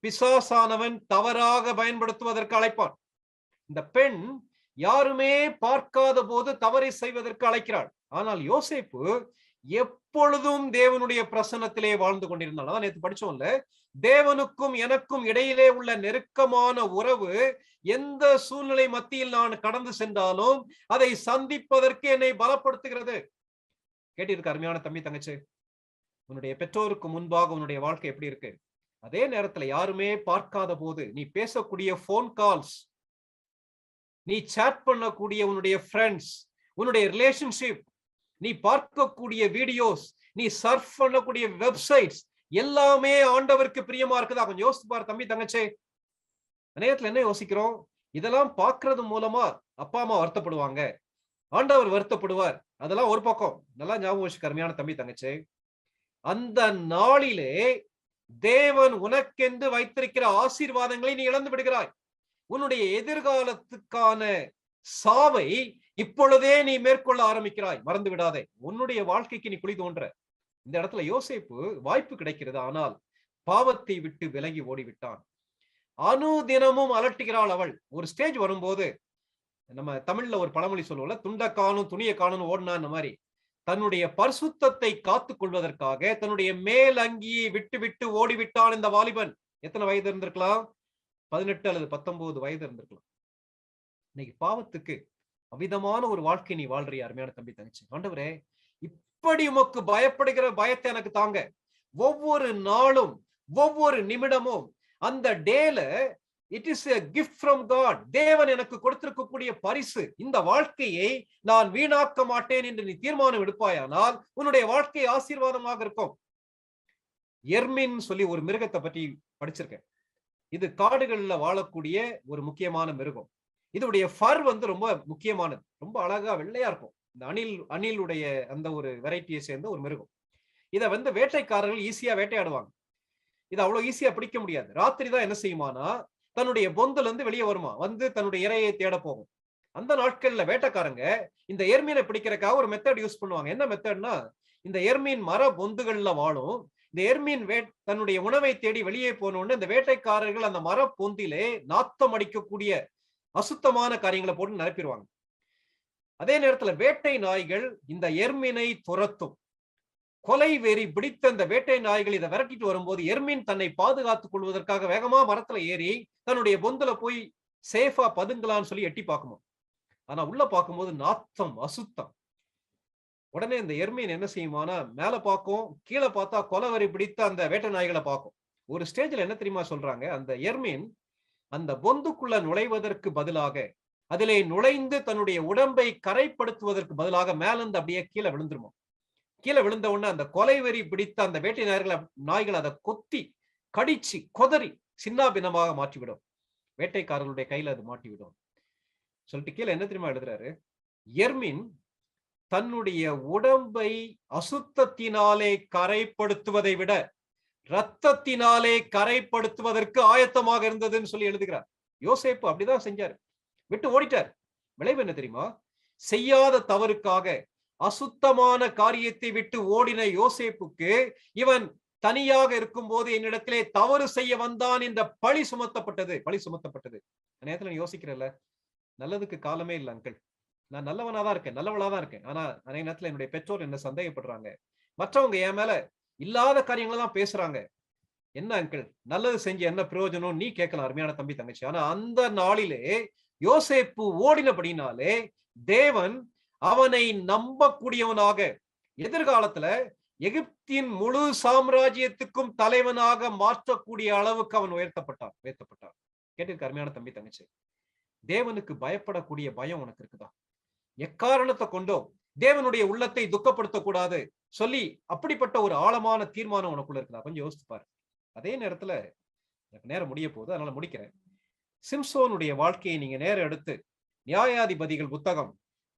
பிசாசானவன் தவறாக பயன்படுத்துவதற்கு அழைப்பான். இந்த பெண் யாருமே பார்க்காத போது தவறை செய்வதற்கு அழைக்கிறாள். ஆனால் யோசேப்பு எப்பொழுதும் தேவனுடைய பிரசன்னத்திலே வாழ்ந்து கொண்டிருந்தாள். அதான் நேற்று படிச்சோம்ல, தேவனுக்கும் எனக்கும் இடையிலே உள்ள நெருக்கமான உறவு எந்த சூழ்நிலை மத்தியில் நான் கடந்து சென்றாலும் அதை சந்திப்பதற்கு என்னை பலப்படுத்துகிறது. கேட்டிருக்க அருமையான தம்பி தங்கச்சி, உன்னுடைய பெற்றோருக்கு முன்பாக உன்னுடைய வாழ்க்கை எப்படி இருக்கு? அதே நேரத்துல யாருமே பார்க்காத போது நீ பேசக்கூடிய போன் கால்ஸ், நீ சாட் பண்ணக்கூடிய உன்னுடைய ஃப்ரெண்ட்ஸ், உன்னுடைய ரிலேஷன்ஷிப், நீ பார்க்கக்கூடிய வீடியோஸ், நீ சர்ஃப் பண்ணக்கூடிய வெப்சைட்ஸ் எல்லாமே ஆண்டவருக்கு பிரியமா இருக்குதா? கொஞ்சம் யோசிச்சு பாரு தம்பி தங்கச்சே. நேரத்துல என்ன யோசிக்கிறோம்? இதெல்லாம் பார்க்கறது மூலமா அப்பா அம்மா வருத்தப்படுவாங்க, ஆண்டவர் வருத்தப்படுவார். அதெல்லாம் ஒரு பக்கம். நல்லா ஞாபகம் வச்சு கருமையான தம்பி தங்கச்சே, அந்த நாளிலே தேவன் உனக்கென்று வைத்திருக்கிற ஆசீர்வாதங்களை நீ இழந்து விடுகிறாய். உன்னுடைய எதிர்காலத்துக்கான சாவை இப்பொழுதே நீ மேற்கொள்ள ஆரம்பிக்கிறாய். மறந்து விடாதே. உன்னுடைய வாழ்க்கைக்கு நீ குழி தோன்ற. இந்த இடத்துல யோசேப்பு வாய்ப்பு கிடைக்கிறது, ஆனால் பாவத்தை விட்டு விலகி ஓடிவிட்டான். அனுதினமும் அலட்டுகிறாள் அவள். ஒரு ஸ்டேஜ் வரும்போது, நம்ம தமிழ்ல ஒரு பழமொழி சொல்லுவோம்ல, துண்ட காணும் துணியை காணும் ஓடினா, அந்த மாதிரி தன்னுடைய பரிசுத்தத்தை காத்துக் கொள்வதற்காக தன்னுடைய மேல் அங்கியை விட்டு விட்டு ஓடிவிட்டான் இந்த வாலிபன். எத்தனை வயது இருந்திருக்கலாம்? 18 அல்லது 19 வயது இருந்திருக்கலாம். இன்னைக்கு பாவத்துக்கு அவிதமான ஒரு வாழ்க்கை நீ வாழ்றிய அருமையான தம்பி தங்கச்சி. ஆண்டவரே, இப்படி உமக்கு பயப்படுகிற பயத்தை எனக்கு தாங்க. ஒவ்வொரு நாளும் ஒவ்வொரு நிமிடமும் அந்த டேல it is a gift from God. தேவன் எனக்கு கொடுத்திருக்கக்கூடிய பரிசு. இந்த வாழ்க்கையை நான் வீணாக்க மாட்டேன் என்று நீ தீர்மானம் எடுப்பாயானால் உன்னுடைய வாழ்க்கை ஆசீர்வாதமாக இருக்கும். எர்மின் சொல்லி ஒரு மிருகத்தை பற்றி படிச்சிருக்கேன். இது காடுகள்ல வாழக்கூடிய ஒரு முக்கியமான மிருகம். இதோடைய ஃபர் ரொம்ப முக்கியமானது. ரொம்ப அழகா வெள்ளையா இருக்கும். இந்த அணிலுடைய அந்த ஒரு வெரைட்டியை சேர்ந்த ஒரு மிருகம். இதை வேட்டைக்காரர்கள் ஈஸியா வேட்டையாடுவாங்க. இது அவ்வளவு ஈஸியா பிடிக்க முடியாது. ராத்திரி தான் என்ன செய்யுமானா, தன்னுடைய பொந்துல இருந்து வெளியே வருமா, தன்னுடைய இரையை தேட போகும். அந்த நாட்கள்ல வேட்டைக்காரங்க இந்த எர்மீனை பிடிக்கிறதுக்காக ஒரு மெத்தட் யூஸ் பண்ணுவாங்க. என்ன மெத்தட்னா, இந்த எர்மீன் மர பொந்துகள்ல வாழும். இந்த எர்மீன் தன்னுடைய உணவை தேடி வெளியே போனோன்னு இந்த வேட்டைக்காரர்கள் அந்த மர பொந்திலே நாத்தம் அடிக்கக்கூடிய அசுத்தமான காரியங்களை போட்டு நிரப்பிடுவாங்க. அதே நேரத்துல வேட்டை நாய்கள் இந்த எர்மீனை துரத்தும். கொலை வெறி பிடித்த இந்த வேட்டை நாய்கள் இதை விரட்டிட்டு வரும்போது எர்மீன் தன்னை பாதுகாத்துக் கொள்வதற்காக வேகமா மரத்துல ஏறி தன்னுடைய பொந்துல போய் சேஃபா பதுங்கலான்னு சொல்லி எட்டி பார்க்குமா. ஆனா உள்ள பார்க்கும்போது நாத்தம், அசுத்தம். உடனே இந்த எர்மீன் என்ன செய்யுமானா, மேல பார்க்கும், கீழே பார்த்தா கொலை வெறி பிடித்த அந்த வேட்டை நாய்களை பார்க்கும். ஒரு ஸ்டேஜ்ல என்ன தெரியுமா சொல்றாங்க, அந்த எர்மீன் அந்த பொந்துக்குள்ள நுழைவதற்கு பதிலாக, அதிலே நுழைந்து தன்னுடைய உடம்பை கரைப்படுத்துவதற்கு பதிலாக மேலிருந்து அப்படியே கீழே விழுந்துருமா. கீழே விழுந்த உடனே அந்த கொலை வெறி பிடித்த அந்த வேட்டை நாய்கள் அதை கொத்தி கடிச்சு கொதறி சின்ன பின்னமாக மாற்றிவிடும். வேட்டைக்காரர்களுடைய கையில அது மாட்டிவிடும் சொல்லிட்டு கீழே என்ன தெரியுமா எழுதுறாரு, எர்மின் தன்னுடைய உடம்பை அசுத்தத்தினாலே கரைப்படுத்துவதை விட ரத்தத்தினாலே கரைப்படுத்துவதற்கு ஆயத்தமாக இருந்ததுன்னு சொல்லி எழுதுகிறார். யோசேப்பு அப்படிதான் செஞ்சாரு, விட்டு ஓடிட்டார். விளைவு என்ன தெரியுமா, செய்யாத தவறுக்காக அசுத்தமான காரியத்தை விட்டு ஓடின யோசேப்புக்கு இவன் தனியாக இருக்கும் போது என்னிடத்திலே தவறு செய்ய வந்தான் என்ற பழி சுமத்தப்பட்டது. நேரத்துல யோசிக்கிறல்ல, நல்லதுக்கு காலமே இல்லை அங்கிள். நான் நல்லவனாதான் இருக்கேன், நல்லவளாதான் இருக்கேன். ஆனா அநேக நேரத்துல என்னுடைய பெற்றோர் என்ன சந்தேகப்படுறாங்க, மற்றவங்க என் மேல இல்லாத காரியங்களை தான் பேசுறாங்க. என்ன அங்கிள், நல்லது செஞ்சு என்ன பிரயோஜனம் நீ கேட்கலாம் அருமையான தம்பி தங்கச்சி. ஆனா அந்த நாளிலே யோசேப்பு ஓடினபடினாலே தேவன் அவனை நம்பக்கூடியவனாக, எதிர்காலத்துல எகிப்தின் முழு சாம்ராஜ்யத்துக்கும் தலைவனாக மாற்றக்கூடிய அளவுக்கு அவன் உயர்த்தப்பட்டான். கேட்டிருக்க அருமையான தம்பி தங்கச்சி, தேவனுக்கு பயப்படக்கூடிய பயம் உனக்கு இருக்குதா? எக்காரணத்தை கொண்டோ தேவனுடைய உள்ளத்தை துக்கப்படுத்தக்கூடாது சொல்லி அப்படிப்பட்ட ஒரு ஆழமான தீர்மானம் உனக்குள்ள இருக்குதா? கொஞ்சம் யோசித்து பாரு. அதே நேரத்துல எனக்கு நேரம் முடிய போகுது, அதனால முடிக்கிறேன். சிம்சோனுடைய வாழ்க்கையை நீங்க நேரம் எடுத்து நியாயாதிபதிகள் புத்தகம்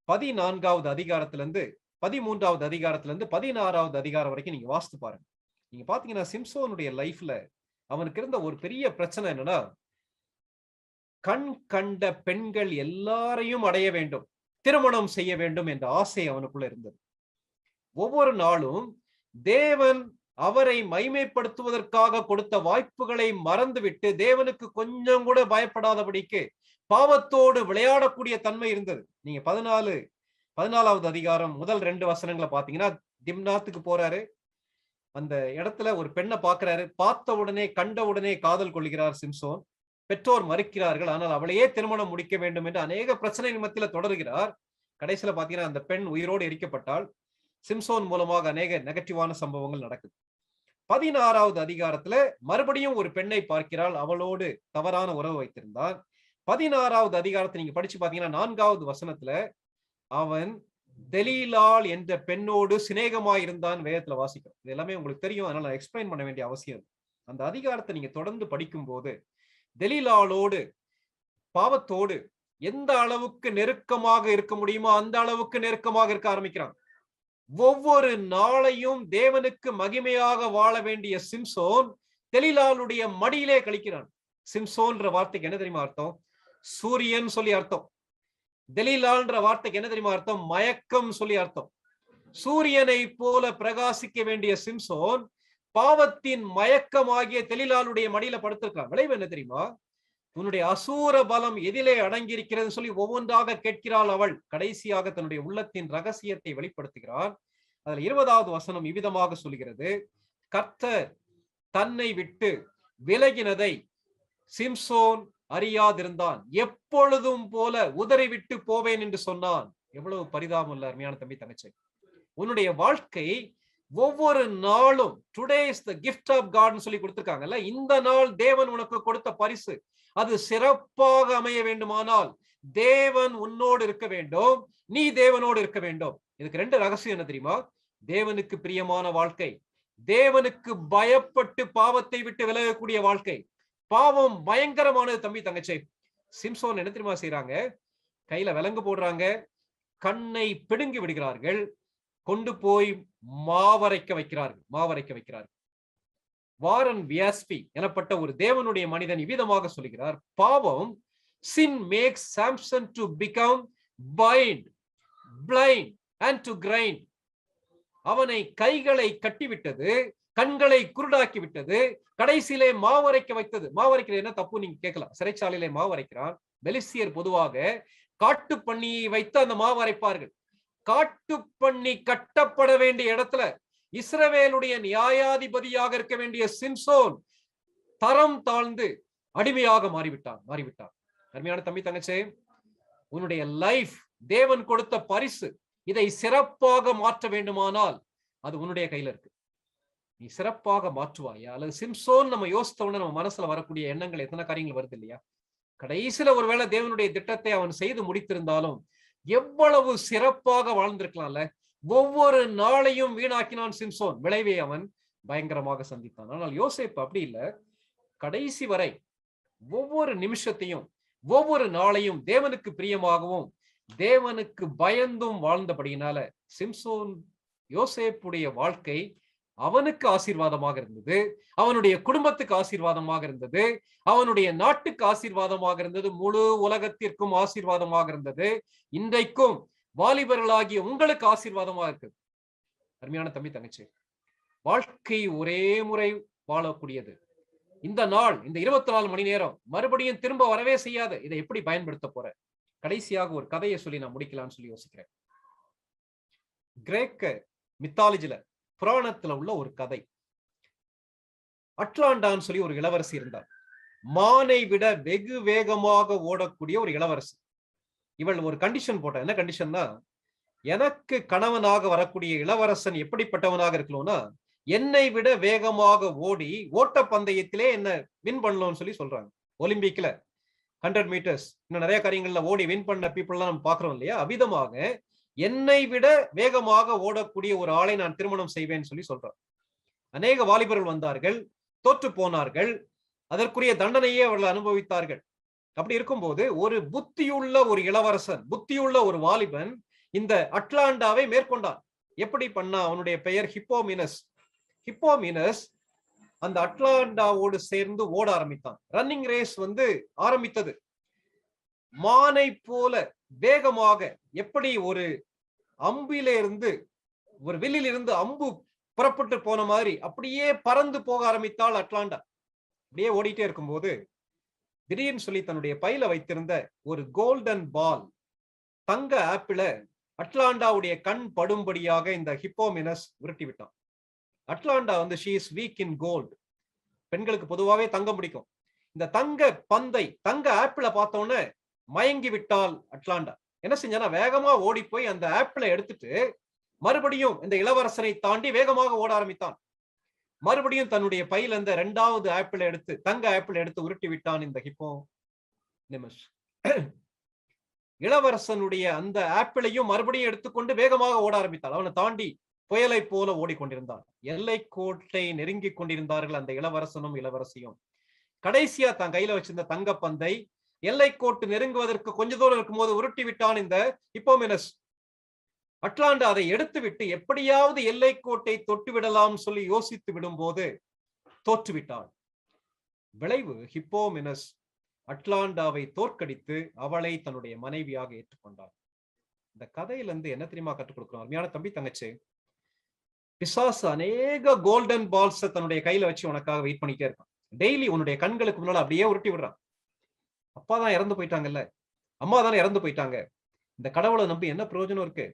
14வது அதிகாரத்திலிருந்து 13வது அதிகாரத்திலிருந்து 16வது அதிகாரம் வரைக்கும் நீங்க வாசித்து பாருங்க. நீங்க பாத்தீங்கன்னா சிம்சோனுடைய லைஃப்ல அவனுக்கு இருந்த ஒரு பெரிய பிரச்சனை என்னன்னா, கண் கண்ட பெண்கள் எல்லாரையும் அடைய வேண்டும், திருமணம் செய்ய வேண்டும் என்ற ஆசை அவனுக்குள்ள இருந்தது. ஒவ்வொரு நாளும் தேவன் அவரை மைமைப்படுத்துவதற்காக கொடுத்த வாய்ப்புகளை மறந்துவிட்டு தேவனுக்கு கொஞ்சம் கூட பயப்படாதபடிக்கு பாவத்தோடு விளையாடக்கூடிய தன்மை இருந்தது. நீங்க 14வது அதிகாரம் முதல் 2 வசனங்களை பாத்தீங்கன்னா, திம்னாத்துக்கு போறாரு. அந்த இடத்துல ஒரு பெண்ணை பாக்குறாரு. பார்த்த உடனே கண்ட உடனே காதல் கொள்கிறார் சிம்சோன். பெற்றோர் மறுக்கிறார்கள், ஆனால் அவளையே திருமணம் முடிக்க வேண்டும் என்று அநேக பிரச்சனை மத்தியில தொடர்கிறார். கடைசியில பாத்தீங்கன்னா அந்த பெண் உயிரோடு எரிக்கப்பட்டால் சிம்சோன் மூலமாக அநேக நெகட்டிவான சம்பவங்கள் நடக்குது. 16வது அதிகாரத்துல மறுபடியும் ஒரு பெண்ணை பார்க்கிறாள், அவளோடு தவறான உறவு வைத்திருந்தான். 16வது அதிகாரத்தை நீங்க படிச்சு பாத்தீங்கன்னா 4வது வசனத்துல அவன் தெலீலாள் என்ற பெண்ணோடு சிநேகமாயிருந்தான் வேதத்துல வாசிக்கும். இது எல்லாமே உங்களுக்கு தெரியும், அதனால நான் எக்ஸ்பிளைன் பண்ண வேண்டிய அவசியம். அந்த அதிகாரத்தை நீங்க தொடர்ந்து படிக்கும் போது தெலீலாளோடு பாவத்தோடு எந்த அளவுக்கு நெருக்கமாக இருக்க முடியுமோ அந்த அளவுக்கு நெருக்கமாக இருக்க ஆரம்பிக்கிறான். ஒவ்வொரு நாளையும் தேவனுக்கு மகிமையாக வாழ வேண்டிய சிம்சோன் தெலீலாளுடைய மடியிலே கழிக்கிறான். சிம்சோன்ற வார்த்தைக்கு என்ன தெரியுமா அர்த்தம்? சூரியன் சொல்லி அர்த்தம். தெலீலான்ற வார்த்தைக்கு என்ன தெரியுமா அர்த்தம்? மயக்கம் சொல்லி அர்த்தம். சூரியனை போல பிரகாசிக்க வேண்டிய சிம்சோன் பாவத்தின் மயக்கமாகிய தெலீலாளுடைய மடியில படுத்திருக்கான். விளைவு என்ன தெரியுமா? உன்னுடைய அசூர பலம் எதிலே அடங்கி இருக்கிறது சொல்லி ஒவ்வொன்றாக கேட்கிறாள் அவள். கடைசியாக தன்னுடைய உள்ளத்தின் ரகசியத்தை வெளிப்படுத்துகிறாள். அதுல 20வது வசனம் இவ்விதமாக சொல்கிறது, கர்த்தர் தன்னை விட்டு விலகினதை சிம்சோன் அறியாதிருந்தான், எப்பொழுதும் போல உதறி விட்டு போவேன் என்று சொன்னான். எவ்வளவு பரிதாபம் இல்ல அருமையான தம்பி தங்கச்சி. உன்னுடைய வாழ்க்கை ஒவ்வொரு நாளும் today is the gift of God சொல்லி கொடுத்திருக்காங்கல்ல, இந்த நாள் தேவன் உனக்கு கொடுத்த பரிசு. அது சிறப்பாக அமைய வேண்டுமானால் தேவன் உன்னோடு இருக்க வேண்டும், நீ தேவனோடு இருக்க வேண்டும். இதுக்கு 2 ரகசியம் என்ன தெரியுமா? தேவனுக்கு பிரியமான வாழ்க்கை, தேவனுக்கு பயப்பட்டு பாவத்தை விட்டு விலகக்கூடிய வாழ்க்கை. பாவம் பயங்கரமானது தம்பி தங்கச்சி. சிம்சோன் என்ன தெரியுமா செய்யறாங்க? கையில விலங்கு போடுறாங்க, கண்ணை பிடுங்கி விடுகிறார்கள், கொண்டு போய் மாவரைக்க வைக்கிறார்கள். வாரன் வியாஸ்பி எனப்பட்ட ஒரு தேவனுடைய மனிதன் இவ்விதமாக சொல்கிறார், பாவம் sin makes Samson to become blind and to grind. அவனை கைகளை கட்டிவிட்டது, கண்களை குருடாக்கி விட்டது, கடைசியிலே மாவரைக்க வைத்தது. மாவரைக்கிறது என்ன தப்பு நீங்க கேட்கலாம். சிறைச்சாலையிலே மாவரைக்கிறான். பெலிஸ்தியர் பொதுவாக காட்டு பண்ணியை வைத்து அந்த மாவரைப்பார்கள். காட்டு பண்ணி கட்டப்பட வேண்டிய இடத்துல இஸ்ரவேலுடைய நியாயாதிபதியாக இருக்க வேண்டிய சிம்சோன் தரம் தாழ்ந்து அடிமையாக மாறிவிட்டான். அருமையான தம்பி தங்கச்சே, உன்னுடைய லைஃப் தேவன் கொடுத்த பரிசு. இதை சிறப்பாக மாற்ற வேண்டுமானால் அது உன்னுடைய கையில இருக்கு. நீ சிறப்பாக மாற்றுவாயா? அல்லது சிம்சோன் நம்ம யோசித்தவன நம்ம மனசுல வரக்கூடிய எண்ணங்கள் எத்தனை காரியங்கள் வருது இல்லையா? கடைசியில ஒருவேளை தேவனுடைய திட்டத்தை அவன் செய்து முடித்திருந்தாலும் எவ்வளவு சிறப்பாக வாழ்ந்திருக்கலாம்ல. ஒவ்வொரு நாளையும் வீணாக்கினான் சிம்சோன். விளைவை அவன் பயங்கரமாக சந்தித்தான். ஆனால் யோசேப்பு அப்படி இல்லை. கடைசி வரை ஒவ்வொரு நிமிஷத்தையும் ஒவ்வொரு நாளையும் தேவனுக்கு பிரியமாகவும் தேவனுக்கு பயந்தும் வாழ்ந்தபடியினால சிம்சோன் யோசேப்புடைய வாழ்க்கை அவனுக்கு ஆசீர்வாதமாக இருந்தது, அவனுடைய குடும்பத்துக்கு ஆசீர்வாதமாக இருந்தது, அவனுடைய நாட்டுக்கு ஆசீர்வாதமாக இருந்தது, முழு உலகத்திற்கும் ஆசீர்வாதமாக இருந்தது. இன்றைக்கும் வாலிபர்களாகிய உங்களுக்கு ஆசீர்வாதமாக இருக்கு. அருமையான தம்பி தங்கச்சி, வாழ்க்கை ஒரே முறை வாழக்கூடியது. இந்த நாள், இந்த 24 மணி நேரம் மறுபடியும் திரும்ப வரவே செய்யாது. இதை எப்படி பயன்படுத்த போற? கடைசியாக ஒரு கதையை சொல்லி நான் முடிக்கலாம்னு சொல்லி யோசிக்கிறேன். கிரேக்க மித்தாலஜில, புராணத்துல உள்ள ஒரு கதை. அட்லாண்டான்னு சொல்லி ஒரு இளவரசி இருந்தார். மானை விட வெகு வேகமாக ஓடக்கூடிய ஒரு இளவரசி. இவள் ஒரு கண்டிஷன் போட்ட. என்ன கண்டிஷன்னா, எனக்கு கணவனாக வரக்கூடிய இளவரசன் எப்படிப்பட்டவனாக இருக்கணும்னா, என்னை விட வேகமாக ஓடி ஓட்ட பந்தயத்திலே என்ன வின் பண்ணணும்னு சொல்லி சொல்றாங்க. ஒலிம்பிக்ல 100 மீட்டர்ஸ் இன்னும் நிறைய காரியங்கள்ல ஓடி வின் பண்ண பீப்புள்லாம் நம்ம பாக்குறோம் இல்லையா? அவ்விதமாக என்னை விட வேகமாக ஓடக்கூடிய ஒரு ஆளை நான் திருமணம் செய்வேன்னு சொல்லி சொல்றான். அநேக வாலிபர்கள் வந்தார்கள், தோற்று போனார்கள், அதற்குரிய தண்டனையே அவர்கள் அனுபவித்தார்கள். அப்படி இருக்கும்போது ஒரு புத்தியுள்ள ஒரு இளவரசன், புத்தியுள்ள ஒரு வாலிபன் இந்த அட்லாண்டாவை மேற்கொண்டான். எப்படி பண்ணா? அவனுடைய பெயர் ஹிப்போமினஸ். ஹிப்போமினஸ் அந்த அட்லாண்டாவோடு சேர்ந்து ஓட ஆரம்பித்தான். ரன்னிங் ரேஸ் ஆரம்பித்தது. மானை போல வேகமாக, எப்படி ஒரு அம்பிலே இருந்து, ஒரு வில்லில் இருந்து அம்பு புறப்பட்டு போன மாதிரி அப்படியே பறந்து போக ஆரம்பித்தாள் அட்லாண்டா. அப்படியே ஓடிட்டே இருக்கும்போது திடீர்னு சொல்லி தன்னுடைய பையில வைத்திருந்த ஒரு கோல்டன் பால், தங்க ஆப்பிள அட்லாண்டாவுடைய கண் படும்படியாக இந்த ஹிப்போமினஸ் உருட்டி விட்டான். Atalanta she is weak in gold. பெண்களுக்கு பொதுவாகவே தங்கம் பிடிக்கும். இந்த தங்க பந்தை, தங்க ஆப்பிள பார்த்தோன்னே மயங்கி விட்டால் அட்லாண்டா. என்ன செஞ்சானா, வேகமா ஓடி போய் அந்த ஆப்பிளை எடுத்துட்டு மறுபடியும் இந்த இளவரசனை தாண்டி வேகமாக ஓட ஆரம்பித்தான். மறுபடியும் தன்னுடைய பையில இருந்த 2வது ஆப்பிளை எடுத்து, தங்க ஆப்பிளை எடுத்து உருட்டி விட்டான் இந்த ஹிப்போமினஸ். இளவரசனுடைய அந்த ஆப்பிளையும் மறுபடியும் எடுத்துக்கொண்டு வேகமாக ஓட ஆரம்பித்தாள். அவனை தாண்டி புயலை போல ஓடிக்கொண்டிருந்தான். எல்லை கோட்டை நெருங்கி கொண்டிருந்தார்கள் அந்த இளவரசனும் இளவரசியும். கடைசியா தன் கையில வச்சிருந்த தங்க பந்தை எல்லை கோட்டு நெருங்குவதற்கு கொஞ்ச தூரம் இருக்கும்போது உருட்டி விட்டான் இந்த ஹிப்போமெனஸ். அட்லாண்டா அதை எடுத்து விட்டு எப்படியாவது எல்லை கோட்டை தொட்டு விடலாம் சொல்லி யோசித்து விடும்போது தோற்றுவிட்டாள். விளைவு ஹிப்போமெனஸ் அட்லாண்டாவை தோற்கடித்து அவளை தன்னுடைய மனைவியாக ஏற்றுக்கொண்டார். இந்த கதையிலிருந்து என்ன தெரியுமா கற்றுக் கொடுக்கிறோம் அருமையான தம்பி தங்கச்சி? பிசாசு அநேக கோல்டன் பால்ஸ் தன்னுடைய கையில வச்சு உனக்காக வெயிட் பண்ணிட்டே இருக்கான். டெய்லி உன்னுடைய கண்களுக்கு முன்னால அப்படியே உருட்டி விடுறான். அப்பா தான் இறந்து போயிட்டாங்கல்ல, அம்மா தானே இறந்து போயிட்டாங்க, இந்த கடவுளை நம்பி என்ன பிரயோஜனம் இருக்கு?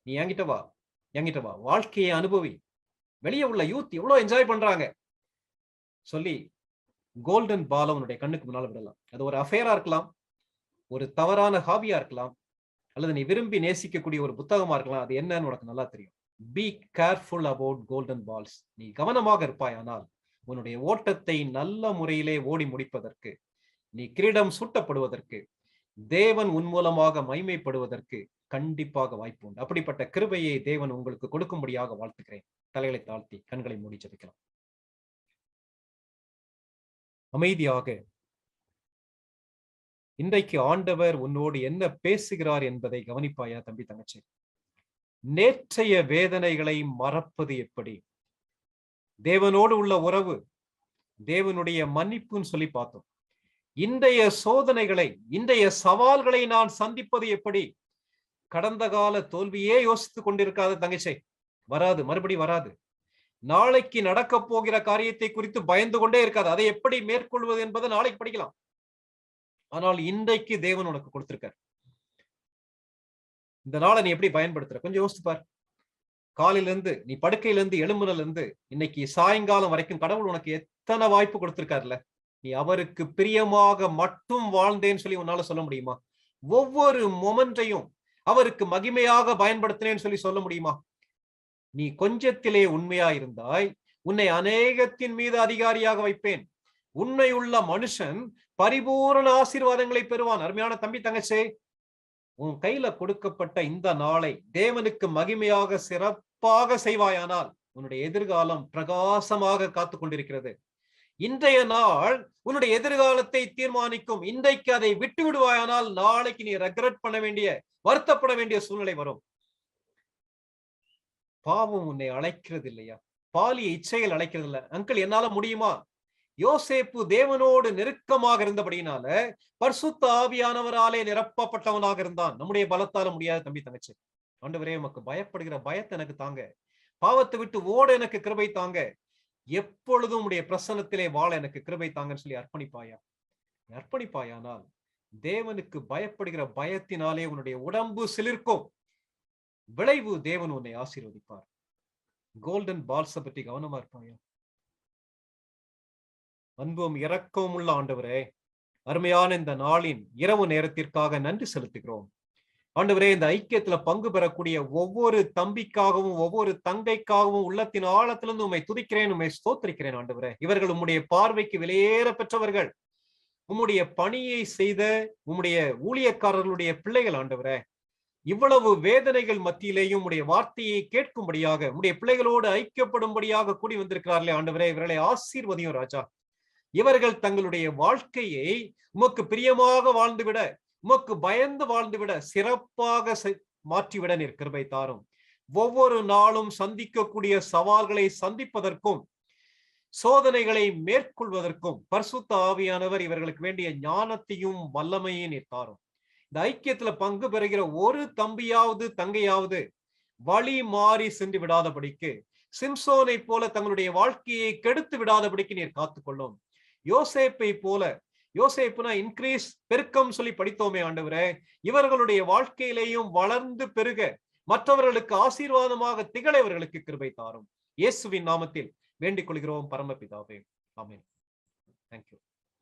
நீ என்கிட்ட வா, என்கிட்ட வா, வாழ்க்கையை அனுபவி, வெளியே உள்ள யூத் எவ்வளவு என்ஜாய் பண்றாங்க சொல்லி கோல்டன் பால் உன்னுடைய கண்ணுக்கு முன்னால விடலாம். அது ஒரு அஃபேரா இருக்கலாம், ஒரு தவறான ஹாபியா இருக்கலாம், அல்லது நீ விரும்பி நேசிக்கக்கூடிய ஒரு புத்தகமா இருக்கலாம். அது என்னன்னு உனக்கு நல்லா தெரியும். Be careful about golden balls. நீ கவனமாக இருப்பாயானால் உன்னுடைய ஓட்டத்தை நல்ல முறையிலே ஓடி முடிப்பதற்கு, நீ கிரீடம் சூட்டப்படுவதற்கு, தேவன் உன் மூலமாக மைமைப்படுவதற்கு கண்டிப்பாக வாய்ப்பு உண்டு. அப்படிப்பட்ட கிருபையை தேவன் உங்களுக்கு கொடுக்கும்படியாக வாழ்த்துக்கிறேன். தலைகளை தாழ்த்தி கண்களை மூடி ஜெபிக்கலாம். அமைதியாக இன்றைக்கு ஆண்டவர் உன்னோடு என்ன பேசுகிறார் என்பதை கவனிப்பாயா தம்பி தங்கச்சி? நேற்றைய வேதனைகளை மறப்பது எப்படி? தேவனோடு உள்ள உறவு, தேவனுடைய மன்னிப்புன்னு சொல்லி பார்த்தோம். இன்றைய சோதனைகளை, இன்றைய சவால்களை நான் சந்திப்பது எப்படி? கடந்த கால தோல்வியே யோசித்துக் கொண்டிருக்காத தங்கச்சி, வராது, மறுபடி வராது. நாளைக்கு நடக்க போகிற காரியத்தை குறித்து பயந்து கொண்டே இருக்காது. அதை எப்படி மேற்கொள்வது என்பதை நாளைக்கு படிக்கலாம். ஆனால் இன்றைக்கு தேவன் உனக்கு கொடுத்திருக்கார். இந்த நாளை நீ எப்படி பயன்படுத்துற கொஞ்சம் யோசித்து பார். காலையிலிருந்து நீ படுக்கையிலிருந்து எழும்புனல இருந்து இன்னைக்கு சாயங்காலம் வரைக்கும் கடவுள் உனக்கு எத்தனை வாய்ப்பு கொடுத்திருக்காருல்ல. நீ அவருக்கு பிரியமாக மட்டும் வாழ்ந்தேன்னு சொல்லி உன்னால சொல்ல முடியுமா? ஒவ்வொரு மொமெண்டையும் அவருக்கு மகிமையாக பயன்படுத்தினேன்னு சொல்லி சொல்ல முடியுமா? நீ கொஞ்சத்திலே உண்மையா இருந்தாய், உன்னை அநேகத்தின் மீது அதிகாரியாக வைப்பேன். உண்மையுள்ள மனுஷன் பரிபூரண ஆசீர்வாதங்களை பெறுவான். அருமையான தம்பி தங்கச்சே, உன் கையில கொடுக்கப்பட்ட இந்த நாளை தேவனுக்கு மகிமையாக சிறப்பாக செய்வாயானால் உன்னுடைய எதிர்காலம் பிரகாசமாக காத்து கொண்டிருக்கிறது. இன்றைய நாள் உன்னுடைய எதிர்காலத்தை தீர்மானிக்கும். இன்றைக்கு அதை விட்டு விடுவாயானால் நாளைக்கு நீ ரெக்ரெட் பண்ண வேண்டிய, வருத்தப்பட வேண்டிய சூழ்நிலை வரும். பாவம் உன்னை அழைக்கிறது இல்லையா? பாலிய இச்சைகள் அழைக்கிறது இல்ல. அங்கிள் என்னால முடியுமா? யோசேப்பு தேவனோடு நெருக்கமாக இருந்தபடியினால பரிசுத்த ஆவியானவராலே நிரப்பப்பட்டவனாக இருந்தான். நம்முடைய பலத்தால முடியாத தம்பி தங்கச்சி, ஆண்டவரே உமக்கு பயப்படுகிற பயத்தை எனக்கு தாங்க, பாவத்தை விட்டு ஓட எனக்கு கிருபை தாங்க, எப்பொழுதும் உடைய பிரசன்னத்திலே வாழ எனக்கு கிருபை தாங்கன்னு சொல்லி அர்ப்பணிப்பாயா? அர்ப்பணிப்பாயானால் தேவனுக்கு பயப்படுகிற பயத்தினாலே உன்னுடைய உடம்பு சிலிர்க்கும். விளைவு தேவன் உன்னை ஆசீர்வதிப்பார். கோல்டன் பால்ஸ பற்றி கவனமா இருப்பாயா? அன்பும் இரக்கமும் உள்ள ஆண்டவரே, அருமையான இந்த நாளின் இரவு நேரத்திற்காக நன்றி செலுத்துகிறோம். ஆண்டவரே, இந்த ஐக்கியத்துல பங்கு பெறக்கூடிய ஒவ்வொரு தம்பிக்காகவும் ஒவ்வொரு தங்கைக்காகவும் உள்ளத்தின் ஆழத்திலிருந்து உம்மை துதிக்கிறேன், உம்மை ஸ்தோத்திரிக்கிறேன். ஆண்டவரே, இவர்கள் உம்முடைய பார்வைக்கு வெளியேற பெற்றவர்கள், உம்முடைய பணியை செய்த உம்முடைய ஊழியக்காரர்களுடைய பிள்ளைகள். ஆண்டவரே, இவ்வளவு வேதனைகள் மத்தியிலேயும் உடைய வார்த்தையை கேட்கும்படியாக, உடைய பிள்ளைகளோடு ஐக்கியப்படும்படியாக கூடி வந்திருக்கிறார்களே ஆண்டவரே, இவர்களை ஆசீர்வதியும் ராஜா. இவர்கள் தங்களுடைய வாழ்க்கையை உமக்கு பிரியமாக வாழ்ந்துவிட, உமக்கு பயந்து வாழ்ந்துவிட, சிறப்பாக மாற்றிவிட நீர் கிருபை தாரும். ஒவ்வொரு நாளும் சந்திக்கக்கூடிய சவால்களை சந்திப்பதற்கும் சோதனைகளை மேற்கொள்வதற்கும் பரிசுத்த ஆவியானவர் இவர்களுக்கு வேண்டிய ஞானத்தையும் வல்லமையும் நீர் தாரும். இந்த ஐக்கியத்துல பங்கு பெறுகிற ஒரு தம்பியாவது தங்கையாவது வழி மாறி சென்று விடாதபடிக்கு, சிம்சோனை போல தங்களுடைய வாழ்க்கையை கெடுத்து விடாதபடிக்கு நீர் காத்துக்கொள்ளும். யோசேப்பை போல, யோசேப்புனா இன்கிரீஸ், பெருக்கம் சொல்லி படித்தோமே ஆண்டவரே, இவர்களுடைய வாழ்க்கையிலேயும் வளர்ந்து பெருக, மற்றவர்களுக்கு ஆசீர்வாதமாக திகழ இவர்களுக்கு கிருபை தாரும். இயேசுவின் நாமத்தில் வேண்டிக் கொள்கிறோம் பரமபிதாவே, ஆமென். தேங்க்யூ.